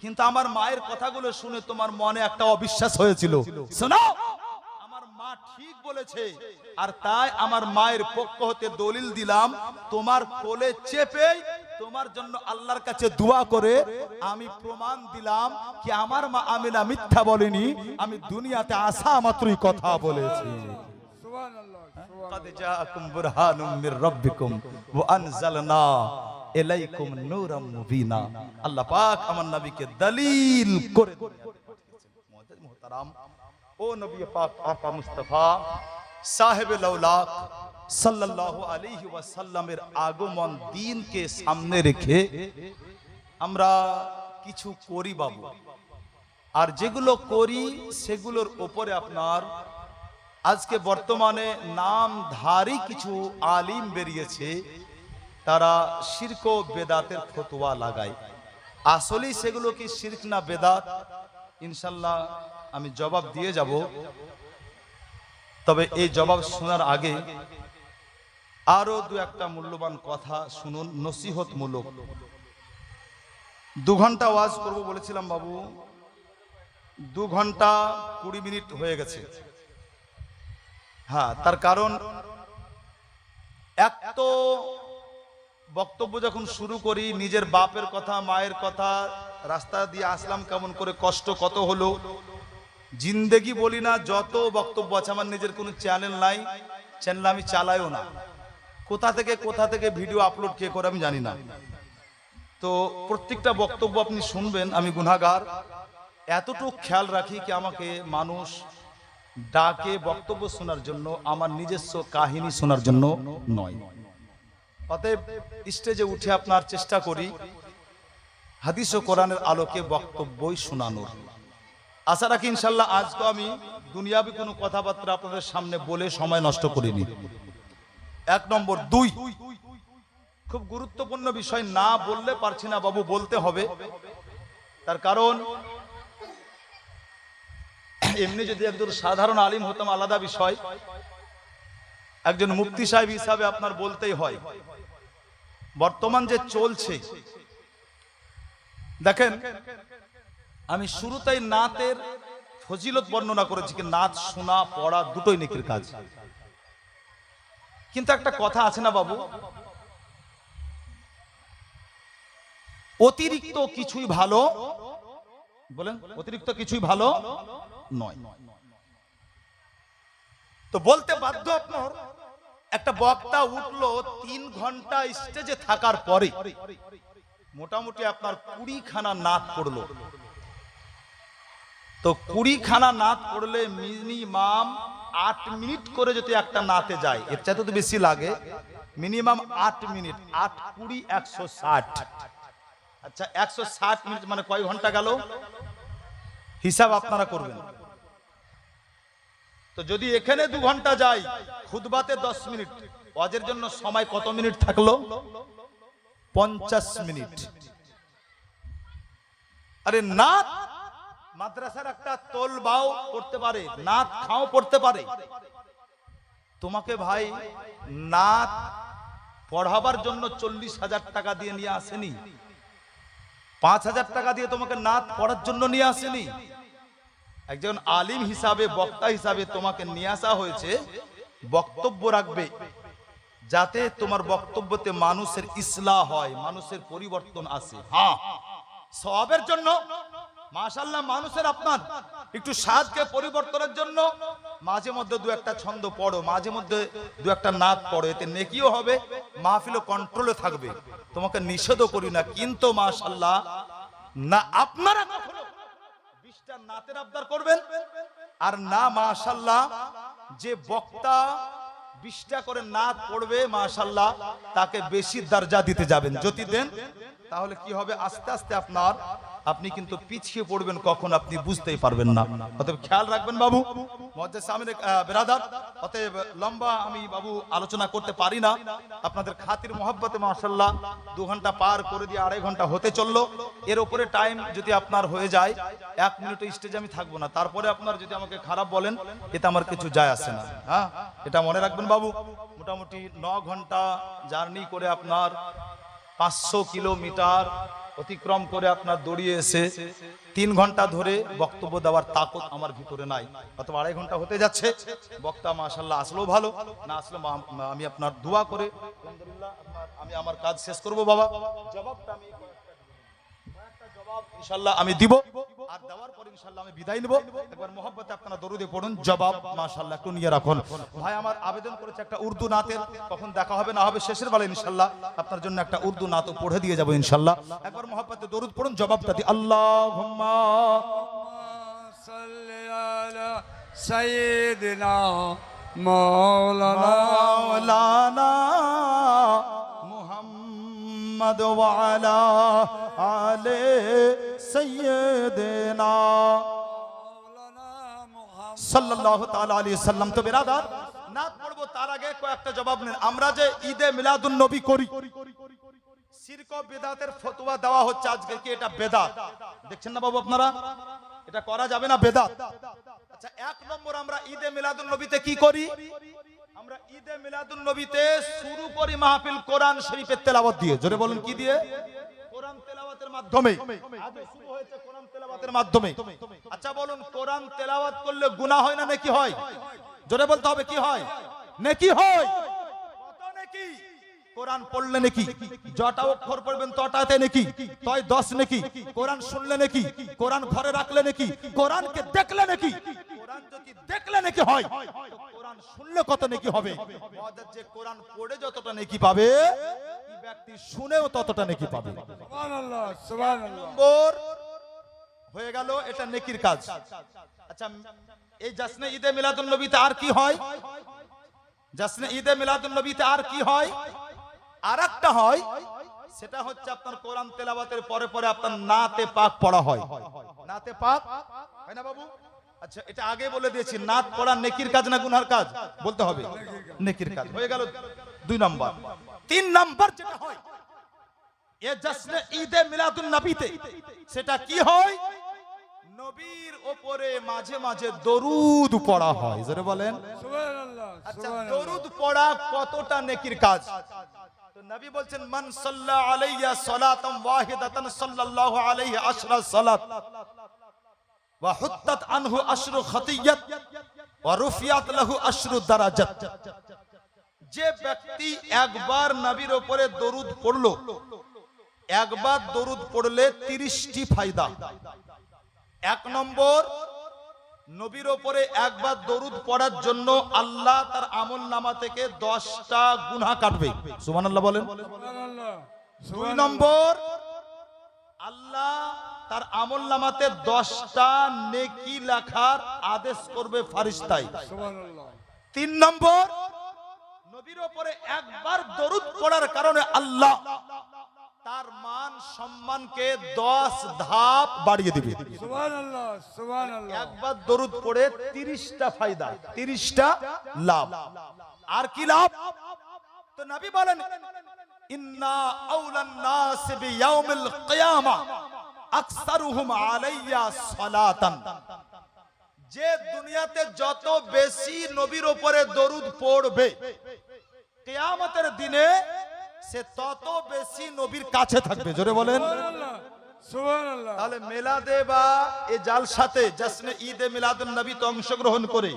কিন্তু আমার মায়ের কথাগুলো শুনে তোমার মনে একটা অবিশ্বাস হয়েছিল। শোনো, আমার মা ঠিক বলেছে, আর তাই আমার মায়ের পক্ষ হতে দলিল দিলাম, তোমার কোলে চেপে তোমার জন্য আল্লাহর কাছে দোয়া করে আমি প্রমাণ দিলাম কি আমার মা আমিনা মিথ্যা বলেনি, আমি দুনিয়াতে আসা মাত্রই কথা বলেছি। সুবহানাল্লাহ, قد جاءكم برهان من ربكم وانزلنا اليكم نورا مبينا। আল্লাহ পাক আমার নবীকে দলিল করে দিয়েছেন। মুহতারাম, ও নবী পাক আকা মুস্তাফা সাহেবে লাউলাক সাল্লাল্লাহু আলাইহি ওয়াসাল্লামের আগমন দিনকে সামনে রেখে আমরা কিছু করি বাবু, আর যেগুলো করি সেগুলোর উপরে আপনার আজকে বর্তমানে নামধারী কিছু আলিম বেরিয়েছে, তারা শিরক ও বেদাতের ফতোয়া লাগায়। আসলে সেগুলো কি শিরক না বেদাত, ইনশাল্লাহ আমি জবাব দিয়ে যাব। তবে এই জবাব শোনার আগে আরো দু একটা মূল্যবান কথা শুনুন, নসিহত মূলক। 2 ঘন্টা ওয়াজ করব বলেছিলাম বাবু, 2 ঘন্টা 20 মিনিট হয়ে গেছে। হ্যাঁ, তার কারণ এক তো বক্তব্য যখন শুরু করি নিজের বাপের কথা মায়ের কথা, রাস্তা দিয়ে আসলাম কেমন করে, কষ্ট কত হলো, জিন্দেগি বলি না, যত বক্তব্য আছে, আমার নিজের কোনো চ্যানেল নাই, চ্যানেল আমি চালাইও না, কোথা থেকে ভিডিও আপলোড কে করে আমি জানি না। তো প্রত্যেকটা বক্তব্য আপনি শুনবেন, আমি গুনাহগার, এতটুকু খেয়াল রাখি কি আমাকে মানুষ ডাকে বক্তব্য শোনার জন্য, আমার নিজস্ব কাহিনী শোনার জন্য নয়। অতএব স্টেজে উঠে আপনার চেষ্টা করি হাদিস ও কোরআনের আলোকে বক্তব্যই শোনানোর। আশা রাখি ইনশাল্লাহ আজকে আমি দুনিয়াবি কোনো কথাবার্তা আপনাদের সামনে বলে সময় নষ্ট করিনি। 1 নম্বর। 2, খুব গুরুত্বপূর্ণ বিষয়, না বললে পারছি না বাবু, বলতে হবে। তার কারণ এমনি যদি একজন সাধারণ আলিম হতাম আলাদা বিষয়, একজন মুফতি সাহেব হিসাবে আপনার বলতেই হয়। বর্তমান যে চলছে দেখেন, আমি শুরুতেই নাতের ফজিলত বর্ণনা করেছি, কি নাত শোনা পড়া দুটোই নেকির কাজ। কিন্তু একটা কথা আছে না বাবু, অতিরিক্ত কিছুই ভালো, বলেন অতিরিক্ত কিছুই ভালো নয়। তো বলতে বাধ্য আপনার, একটা বক্তা উঠলো 3 ঘন্টা স্টেজে থাকার পরে মোটামুটি আপনার 20 খানা নাত পড়লো। তো 20 খানা নাত পড়লে মিনিমাম 8 মিনিট করে যদি একটা নাতে যায়, এর চাইতে তো বেশি লাগে, মিনিমাম 8 মিনিট, 8 20 160। আচ্ছা 160 মিনিট মানে কয় ঘন্টা গেল, হিসাব আপনারা করবেন। তো যদি এখানে 2 ঘন্টা যায়, খুতবাতে 10 মিনিট, ওয়াজের জন্য সময় কত মিনিট থাকলো, 50 মিনিট। আরে নাত মাদ্রাসার একটা তোল বাও করতে পারে, নাত খাও পড়তে পারে। তোমাকে ভাই নাত পড়াবার জন্য 40,000 টাকা দিয়ে নিয়ে আসেনি, 5,000 টাকা দিয়ে তোমাকে নাত পড়ার জন্য নিয়ে আসেনি। একজন আলিম হিসাবে, বক্তা হিসাবে তোমাকে নিয়ে আসা হয়েছে বক্তব্য রাখবে, যাতে তোমার বক্তব্যতে মানুষের ইসলাহ হয়, মানুষের পরিবর্তন আসে। হ্যাঁ, সওয়াবের জন্য মাশাআল্লাহ, মানুষের আপনার একটু সাজকে পরিবর্তনের জন্য মাঝে মধ্যে 2 একটা ছন্দ পড়ো, মাঝে মধ্যে 2 একটা নাত পড়ো, এতে নেকিও হবে, মাহফিলও কন্ট্রোলে থাকবে, তোমাকে নিষেধও করি না। কিন্তু মাশাআল্লাহ না আপনারা কখনো 20টা নাতের আবদার করবেন, আর না মাশাআল্লাহ যে বক্তা 20টা করে নাত পড়বে মাশাআল্লাহ, তাকে বেশি দরজা দিতে যাবেন। যদি দেন তাহলে কি হবে, আস্তে আস্তে আপনি কিন্তু পিছিয়ে পড়বেন, কখন আপনি বুঝতেই পারবেন না। অতএব খেয়াল রাখবেন বাবু মুআজ্জিজ সামনে বিরাদার। অতএব লম্বা আমি বাবু আলোচনা করতে পারি না, আপনাদের খাতির মোহাব্বতে মাশাআল্লাহ 2 ঘন্টা পার করে দিয়ে 2.5 ঘন্টা হতে চললো। এর উপরে টাইম যদি আপনার হয়ে যায় 1 মিনিটও স্টেজে আমি থাকবো না। তারপরে আপনার যদি আমাকে খারাপ বলেন এতে আমার কিছু যায় আসে না। হ্যাঁ, এটা মনে রাখবেন বাবু। মোটামুটি 9 ঘন্টা জার্নি করে আপনার 500 কিলোমিটার অতিক্রম করে আপনার দৌড়িয়ে এসে 3 ঘন্টা ধরে বক্তব্য দেওয়ার তাকত আমার ভিতরে নাই। অথবা 2.5 ঘন্টা হতে যাচ্ছে। বক্তা মাশাআল্লাহ আসলেও ভালো, না আসলে আমি আপনার দোয়া করে আলহামদুলিল্লাহ আমি আমার কাজ শেষ করব বাবা। জবাবটা আমি কয়েকটা জবাব ইনশাআল্লাহ আমি দিব, আর দেওয়ার পর ইনশাআল্লাহ আমি বিদায় নেব। একবার মোহাব্বতে আপনারা দরুদে পড়ুন, জবাব মাশাআল্লাহ একটু নিয়ে রাখুন। ভাই আমার আবেদন করেছে একটা উর্দু নাতের, কখন দেখা হবে না হবে শেষের বেলা ইনশাআল্লাহ আপনার জন্য একটা উর্দু নাত পড়ে দিয়ে যাব ইনশাআল্লাহ। একবার মোহাব্বতে দরুদ পড়ুন, জবাবটা দি আল্লাহুম্মা সাল্লি আলা সাইয়্যিদিনা মাওলানা মুহাম্মদ ওয়া আলা আলে সাইয়্যিদিনা সাল্লাল্লাহু তাআলা আলাইহি সাল্লাম। তো বিরাদার নাত পড়বো তার আগে কয়েকটা জবাব নেন। আমরা যে ঈদে মিলাদুন নবী করি, শিরক ও বিদআতের ফতোয়া দেওয়া হচ্ছে আজকে, কি এটা বেদাত? দেখছেন না বাবু আপনারা, এটা করা যাবে না, বেদাত। আচ্ছা, 1 নম্বর আমরা ঈদে মিলাদুন নবীতে কি করি? আমরা ঈদে মিলাদুন নবীতে শুরু করি মাহফিল কোরআন শরীফের তেলাওয়াত দিয়ে। জোরে বলুন কি দিয়ে? কোরআন তেলাওয়াতের মাধ্যমে। আজ শুরু হয়েছে কোরআন তেলাওয়াতের মাধ্যমে। আচ্ছা বলুন, কোরআন তেলাওয়াত করলে গুনাহ হয় না নেকি হয়? জোরে বলতে হবে, কি হয়? নেকি হয়। কত নেকি? কোরআন পড়লে নেকি, যটা অক্ষর পড়বেন তটাতে নেকি, তয় 10 নেকি। কোরআন শুনলে নেকি, কোরআন ঘরে রাখলে নেকি, কোরআনকে দেখলে নেকি। কোরআন যদি দেখলে নেকি হয়, তো কোরআন শুনলে কত নেকি হবে? মুআজ্জিজ যে কোরআন পড়ে যতটা নেকি পাবে, এই ব্যক্তি শুনেও ততটা নেকি পাবে। সুবহানাল্লাহ সুবহানাল্লাহ। নম্বর হয়ে গেল, এটা নেকির কাজ। আচ্ছা, এই জাসনে ঈদে মিলাদুন নবীতে আর কি হয়? জাসনে ঈদে মিলাদুন নবীতে আর কি হয়? আরেকটা হয়, সেটা হচ্ছে আপনার কোরআন তেলাওয়াতের পরে পরে আপনার নাতে পাক পড়া হয়। নাতে পাক হয় না বাবু? আচ্ছা, এটা আগে বলে দিয়েছি, নাত পড়া নেকির কাজ না গুনার কাজ? বলতে হবে নেকির কাজ। হয়ে গেল 2 নম্বর। 3 নম্বর যেটা হয় এ জাসনে ঈদে মিলাদুন নবীতে, সেটা কি হয়? নবীর উপরে মাঝে মাঝে দরুদ পড়া হয়। জোরে বলেন সুবহানাল্লাহ আচ্ছা, সুবহানাল্লাহ। দরুদ পড়া কতটা নেকির কাজ? তো নবী বলছেন, মান সাল্লা আলাইয়া সালাতান ওয়াহিদাতান সাল্লাল্লাহু আলাইহি আশরা সালাত ওয়া হুত্তাত আনহু আশরু খাতিয়াত ওয়া রুফিয়াত লাহু আশরু দারাজাত। যে ব্যক্তি একবার নবীর উপরে দরুদ পড়লো, একবার দরুদ পড়লে 30টি ফায়দা। 1 নম্বর, নবীর উপরে একবার দরুদ পড়ার জন্য আল্লাহ তার আমলনামা থেকে 10টা গুনাহ কাটবে। সুবহানাল্লাহ বলেন। সুবহানাল্লাহ 2 নম্বর, আল্লাহ তার আমলনামাতে 10টা নেকি লেখার আদেশ করবে ফেরেশতায়। সুবহানাল্লাহ। 3 নম্বর, নবীর উপরে একবার দরুদ পড়ার কারণে আল্লাহ তার মান সম্মানকে 10 ধাপ বাড়িয়ে দিবে। সুবহানাল্লাহ সুবহানাল্লাহ। একবার দরুদ পড়ে 30টা ফায়দা, 30টা লাভ। আর কি লাভ? তো নবী বলেন, ইন্না আউলান নাস বিয়াউমিল কিয়ামা আকসারুহুম আলাইয়া সালাতান। যে দুনিয়াতে যত বেশি নবীর উপরে দরুদ পড়বে, কিয়ামতের দিনে সে তত বেশি নবীর কাছে থাকবে। জোরে বলেন সুবহানাল্লাহ সুবহানাল্লাহ। তাহলে মেলাদে বা এই জালসাতে জাসনে ঈদে মিলাদুন নবীতে অংশগ্রহণ করে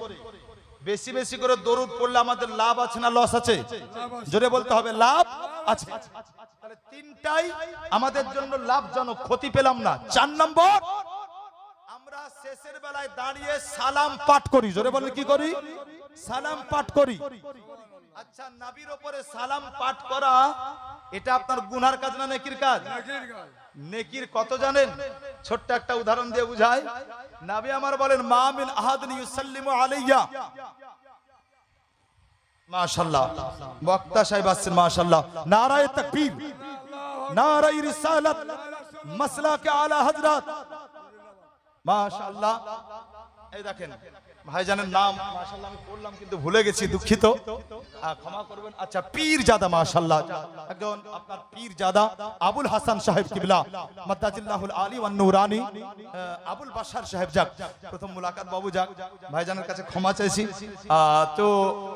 বেশি বেশি করে দরুদ পড়লে আমাদের লাভ আছে না লস আছে? জোরে বলতে হবে, লাভ আছে। তাহলে 3টাই আমাদের জন্য লাভজনক, ক্ষতি পেলাম না। 4 নম্বর, আমরা শেষের বেলায় দাঁড়িয়ে সালাম পাঠ করি। জোরে বলেন কি করি? সালাম পাঠ করি। আচ্ছা, নবীর উপরে সালাম পাঠ করা এটা আপনার গুনার কাজ না নেকির কাজ? নেকির কাজ। নেকির কত জানেন? ছোট্ট একটা উদাহরণ দিয়ে বুঝাই। নবী আমার বলেন, মা মিন আহাদিন ইউসাল্লিমু আলাইয়া মাশাআল্লাহ বক্তা সাহেব আসছেন মাশাআল্লাহ নারায়ে তাকবীর নারায়ে রিসালাত মাসলাকে আলা হযরত মাশাআল্লাহ এই দেখেন ভাইজানের নাম মাশাআল্লাহ আমি বললাম কিন্তু ভুলে গেছি দুঃখিত ক্ষমা করবেন আচ্ছা পীরজাদা মাশাআল্লাহ একজন আপনার পীরজাদা আবুল হাসান সাহেব কিবলা মাদ্দাজিল্লাহুল আলী ওয়ান নূরানি আবুল বাশার সাহেব যাক প্রথম মুলাকাত বাবু যাক ভাইজানের কাছে ক্ষমা চাইছি তো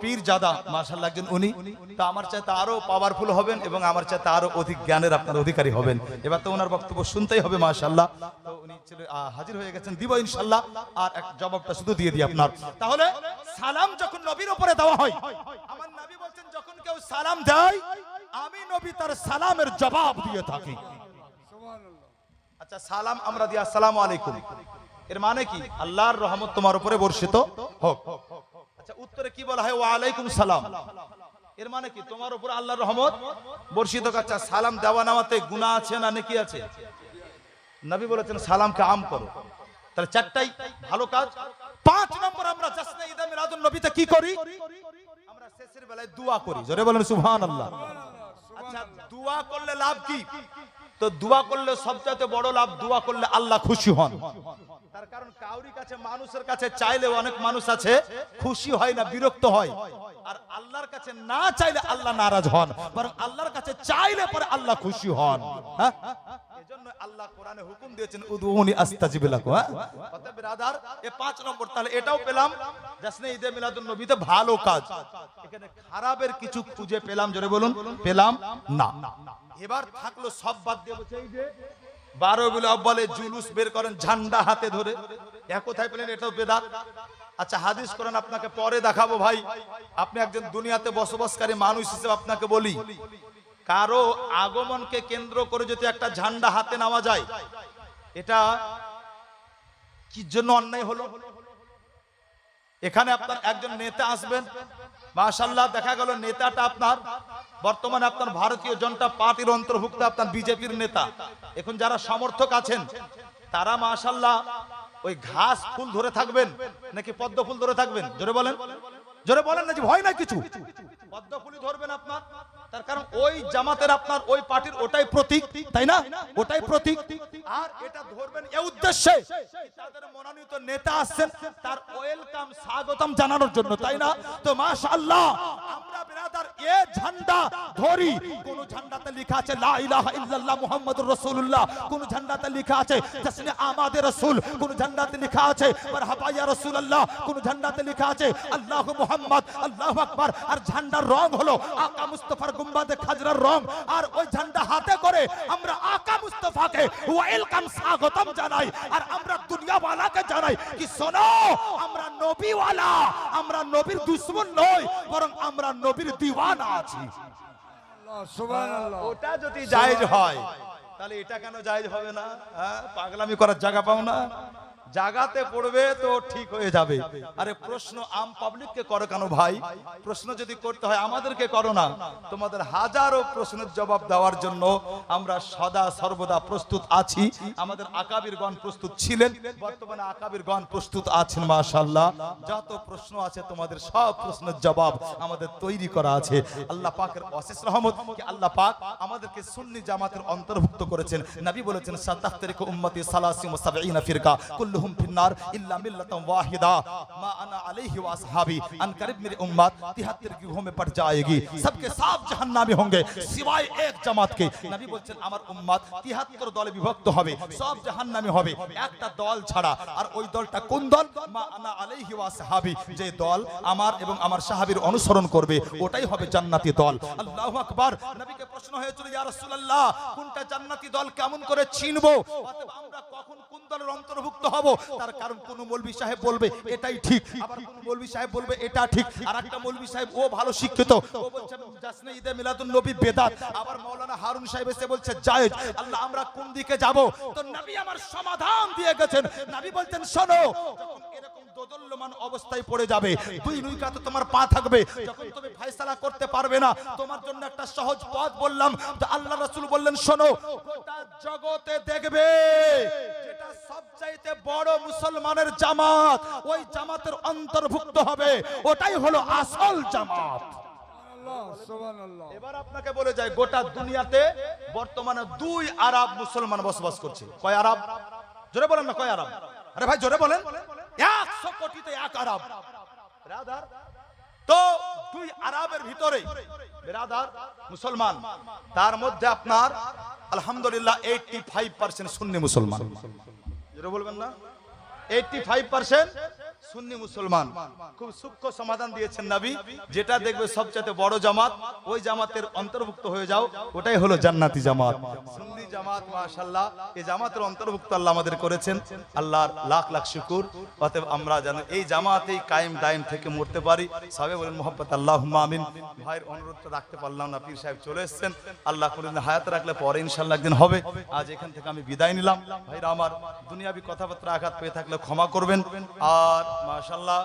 পীরজাদা মাশাআল্লাহ একজন উনি তো আমার চাইতে আরো পাওয়ারফুল হবেন এবং আমার চাইতে আরো অধিক জ্ঞানের আপনার অধিকারী হবেন এবার তো ওনার বক্তব্য শুনতেই হবে মাশাআল্লাহ তো উনি হাজির হয়ে গেছেন দিব ইনশাআল্লাহ আর এক জবাবটা শুধু দিয়ে দিই আপনার তাহলে সালাম যখন নবীর উপরে দেওয়া হয় আমার নবী বলেন যখন কেউ সালাম দেয় আমি নবী তার সালামের জবাব দিয়ে থাকি সুবহানাল্লাহ। আচ্ছা সালাম আমরা দিই আসসালামু আলাইকুম এর মানে কি আল্লাহর রহমত তোমার উপরে বর্ষিত হোক আচ্ছা উত্তরে কি বলা হয় ওয়া আলাইকুম সালাম এর মানে কি তোমার উপরে আল্লাহর রহমত বর্ষিত হোক আচ্ছা সালাম দেওয়া নেওয়াতে গুনাহ আছে না নেকি আছে নবী বলেছেন সালামকে আম করো তাহলে চারটাই ভালো কাজ 5 নম্বর আমরা জাসনে ঈদে মিলাদুন নবীতে কি করি আমরা শেষের বেলায় দোয়া করি জোরে বলেন সুবহানাল্লাহ আচ্ছা দোয়া করলে লাভ কি তো দোয়া করলে সবচেয়ে বড় লাভ দোয়া করলে আল্লাহ খুশি হন তার কারণ কাউরি কাছে মানুষের কাছে চাইলে অনেক মানুষ আছে খুশি হয় না বিরক্ত হয় আর আল্লাহর কাছে না চাইলে আল্লাহ নারাজ হন বরং আল্লাহর কাছে চাইলে পরে আল্লাহ খুশি হন হ্যাঁ এজন্য আল্লাহ কোরআনে হুকুম দিয়েছেন উদউনি আস্তাজিব লাকুম হ্যাঁ অতএব ব্রাদার এই 5 নম্বর তাহলে এটাও পেলাম জাসনে ঈদে মিলাদুন নবীতে ভালো কাজ এখানে খারাপের কিছু খুঁজে পেলাম জোরে বলুন পেলাম না এবার থাকলো সব বাদ দিয়ে বলছে এই যে 12 রবিউল আউয়ালে জুলুস বের করেন ঝান্ডা হাতে ধরে এক কোথায় পেলেন এটাও বেদাত আচ্ছা হাদিস কোরআন আপনাকে পরে দেখাবো ভাই আপনি একজন দুনিয়াতে বসবাসকারী মানুষ হিসেবে আপনাকে বলি কারো আগমনকে কেন্দ্র করে যদি একটা ঝান্ডা হাতে নেওয়া যায় এটা কি জন্য অন্যায় হলো এখানে আপনার একজন নেতা আসবেন মাশাআল্লাহ দেখা গেল নেতাটা আপনার বর্তমানে আপনার ভারতীয় জনতা পার্টির অন্তর্ভুক্ত আপনার বিজেপির নেতা এখন যারা সমর্থক আছেন তারা মাশাআল্লাহ ওই ঘাস ফুল ধরে থাকবেন নাকি পদ্ম ফুল ধরে থাকবেন জোরে বলেন না যে ভয় নাই কিছু পদ্ম ফুলই ধরবেন আপনার তার কারণ ওই জামাতের আপনার ওই পার্টির ওটাই প্রতীক তাই না ওটাই প্রতীক আর এটা ধরবেন এই উদ্দেশ্যে তাদের মনোনীত নেতা আসছেন তার ওয়েলকাম স্বাগতম জানানোর জন্য তাই না তো মাশাআল্লাহ আমরা ব্রাদার এই ঝান্ডা ধরি কোন ঝান্ডাতে লেখা আছে লা ইলাহা ইল্লাল্লাহ মুহাম্মাদুর রাসূলুল্লাহ কোন ঝান্ডাতে লেখা আছে জাসনে আমাদের রাসূল কোন ঝান্ডাতে লেখা আছে মারহাবা ইয়া রাসূলুল্লাহ কোন ঝান্ডাতে লেখা আছে আল্লাহু মুহাম্মদ আল্লাহু আকবার আর ঝান্ডার রং হলো আকা মুস্তাফার গুম্বাদে খাজরার রং আর ওই ঝান্ডা হাতে করে আমরা আকা মুস্তাফাকে ওয়েলকাম স্বাগতম জানাই আর আমরা দুনিয়াওয়ালাকে জানাই কি শোনো আমরা নবীওয়ালা আমরা নবীর দুশমন নই বরং আমরা নবীর দিওয়ানা আছি সুবহানাল্লাহ। ওটা যদি জায়েজ হয় তাহলে এটা কেন জায়েজ হবে না পাগলামি করার জায়গা পাও না জাগাতে পড়বে তো ঠিক হয়ে যাবে আরে প্রশ্ন আম পাবলিককে করো কেন ভাই প্রশ্ন যদি করতে হয় আমাদেরকে করো না তোমাদের হাজারো প্রশ্নের জবাব দেওয়ার জন্য আমরা সদা সর্বদা প্রস্তুত আছি আমাদের আকাবিরগণ প্রস্তুত ছিলেন বর্তমানে আকাবিরগণ প্রস্তুত আছেন মাশাআল্লাহ যত প্রশ্ন আছে তোমাদের সব প্রশ্নের জবাব আমাদের তৈরি করা আছে আল্লাহ পাকের অশেষ রহমত কি আল্লাহ পাক আমাদেরকে সুন্নি জামাতের অন্তর্ভুক্ত করেছেন নবী বলেছেন সাতাফতারিকু উম্মতি 73 ফিরকা কুল্লুহুম ফিন্নার ইল্লা মিল্লাতান ওয়াহিদা মা আনা আলাইহি ওয়া আসহাবি अन करीब मेरी उम्मत 73 गिरोह में बढ़ जाएगी सबके सब जहन्नामी होंगे सिवाय एक जमात के नबी বলেছেন আমার উম্মত 73 দলে বিভক্ত হবে সব জাহান্নামী হবে একটা দল ছাড়া আর ওই দলটা কোন দল মা আনা আলাইহি ওয়া আসহাবি যে দল আমার এবং আমার সাহাবীর অনুসরণ করবে ওটাই হবে জান্নাতি দল আল্লাহু আকবার নবীকে প্রশ্ন হয়েছিল ইয়া রাসূলুল্লাহ কোনটা জান্নাতি দল কেমন করে চিনবো অথবা আমরা কখন কোন দলের অন্তর্ভুক্ত হব তার কারণ কোন মৌলভী সাহেব বলবে এটাই ঠিক আবার কোন মৌলভী সাহেব বলবে এটা ঠিক আর একটা মৌলভী সাহেব ও ভালো শিক্ষিত ও বলছে জাসনে ঈদে মিলাদুন নবী বেদাত আবার মাওলানা হারুন সাহেব এসে বলছে জায়েজ আল্লাহ আমরা কোন দিকে যাব তো নবী আমার সমাধান দিয়ে গেছেন নবী বলতেন শোনো যখন এরকম দোদল্যমান অবস্থায় পড়ে যাবে দুই নুইকাতে তোমার পা থাকবে যখন তুমি ফয়সালা করতে পারবে না তোমার জন্য একটা সহজ পথ বললাম তো আল্লাহ রাসূল বললেন শোনো গোটা জগতে দেখবে যেটা সবচাইতে বড় মুসলমানের জামাত ওই জামাতের অন্তর্ভুক্ত হবে ওটাই হলো আসল জামাত আল্লাহ সুবহানাল্লাহ এবার আপনাকে বলে যায় গোটা দুনিয়াতে বর্তমানে 2 আরব মুসলমান বসবাস করছে। কয় আরব? জোরে বলেন না, কয় আরব? আরে ভাই জোরে বলেন। 100 কোটিতে 1 আরব ব্রাদার। তো 2 আরবের ভিতরে ব্রাদার মুসলমান, তার মধ্যে আপনার আলহামদুলিল্লাহ 85% সুন্নি মুসলমান। জোরে বলবেন না, 85% সুন্নি মুসলমান। খুব সূক্ষ্ম সমাধান দিয়েছেন নবী, যেটা দেখবে সবচেয়ে বড় জামাত ওই জামাতের অন্তর্ভুক্ত হয়ে যাও, ওটাই হলো জান্নাতি জামাত। সুন্নি জামাত মাশাআল্লাহ, এই জামাতের অন্তর্ভুক্ত আল্লাহ আমাদের করেছেন, আল্লাহর লাখ লাখ শুকর। অতএব আমরা যেন এই জামাতেই কায়েম দায়েম থেকে মরতে পারি। সবাই বলেন মুহাব্বত আল্লাহুম্মা আমিন। ভাইয়ের অনুরোধটা রাখতে পারলাম না, পীর সাহেব চলে এসেছেন, আল্লাহ কোনদিন হায়াত রাখলে পরে ইনশাআল্লাহ একদিন হবে। আজ এখান থেকে আমি বিদায় নিলাম। ভাইরা আমার, দুনিয়াবি কথাবার্তা আঘাত পেয়ে থাকলে ক্ষমা করবেন। আর মাশাআল্লাহ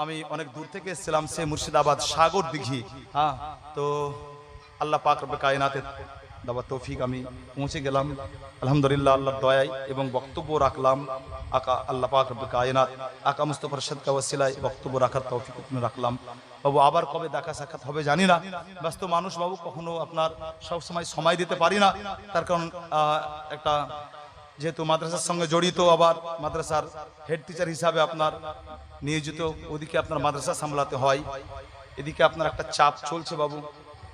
আমি অনেক দূর থেকে এসেছিলাম, সে মুর্শিদাবাদ সাগর দিঘি। হ্যাঁ, তো আল্লাহ পাক রব্বে কায়নাতের দাওয়াত তৌফিক আমি পৌঁছে গেলাম আলহামদুলিল্লাহ আল্লাহর দয়ায়, এবং বক্তব্য রাখলাম। আকা আল্লাহ পাক রব্বে কায়নাত আকা মুস্তাফার সাদকা ওয়াসিলায় বক্তব্য রাখার তৌফিক রাখলাম। বাবু আবার কবে দেখা সাক্ষাৎ হবে জানি না, ব্যস্ত মানুষ বাবু, কখনো আপনার সব সময় দিতে পারি না। তার কারণ একটা যেহেতু মাদ্রাসার সঙ্গে জড়িত, আবার মাদ্রাসার হেড টিচার হিসাবে আপনার নিয়োজিত, ওদিকে আপনার মাদ্রাসা সামলাতে হয়, এদিকে আপনার একটা চাপ চলছে বাবু।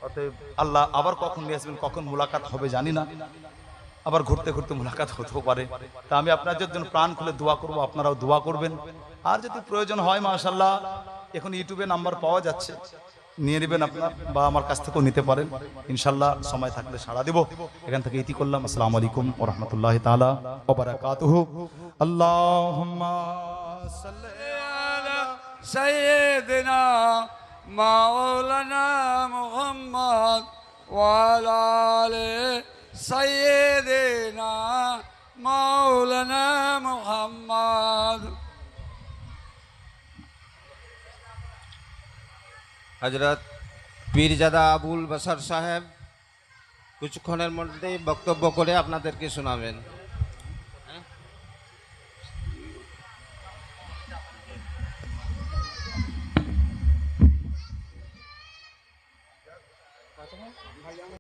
অতএব আল্লাহ আবার কখন নিয়ে আসবেন, কখন মুলাকাত হবে জানি না, আবার ঘুরতে ঘুরতে মুলাকাত হতেও পারে। তা আমি আপনাদের জন্য প্রাণ খুলে দোয়া করব, আপনারাও দোয়া করবেন। আর যদি প্রয়োজন হয় মাশাআল্লাহ এখন ইউটিউবে নাম্বার পাওয়া যাচ্ছে, নিয়ে নেবেন আপনার, বা আমার কাছ থেকেও নিতে পারেন ইনশাআল্লাহ, সময় থাকলে সাড়া দেব। এখান থেকে ইতি করলাম। আসসালামু আলাইকুম ওয়া রাহমাতুল্লাহি তাআলা ওয়া বারাকাতুহু। আল্লাহুম্মা সাল্লি আলা সাইয়্যিদিনা মাওলানা মুহাম্মদ ওয়া আলা আলি সাইয়্যিদিনা মাওলানা মুহাম্মদ। হযরত পীরজাদা আবুল বাশার সাহেব কিছুক্ষণের মধ্যেই বক্তব্য করে আপনাদেরকে শোনাবেন।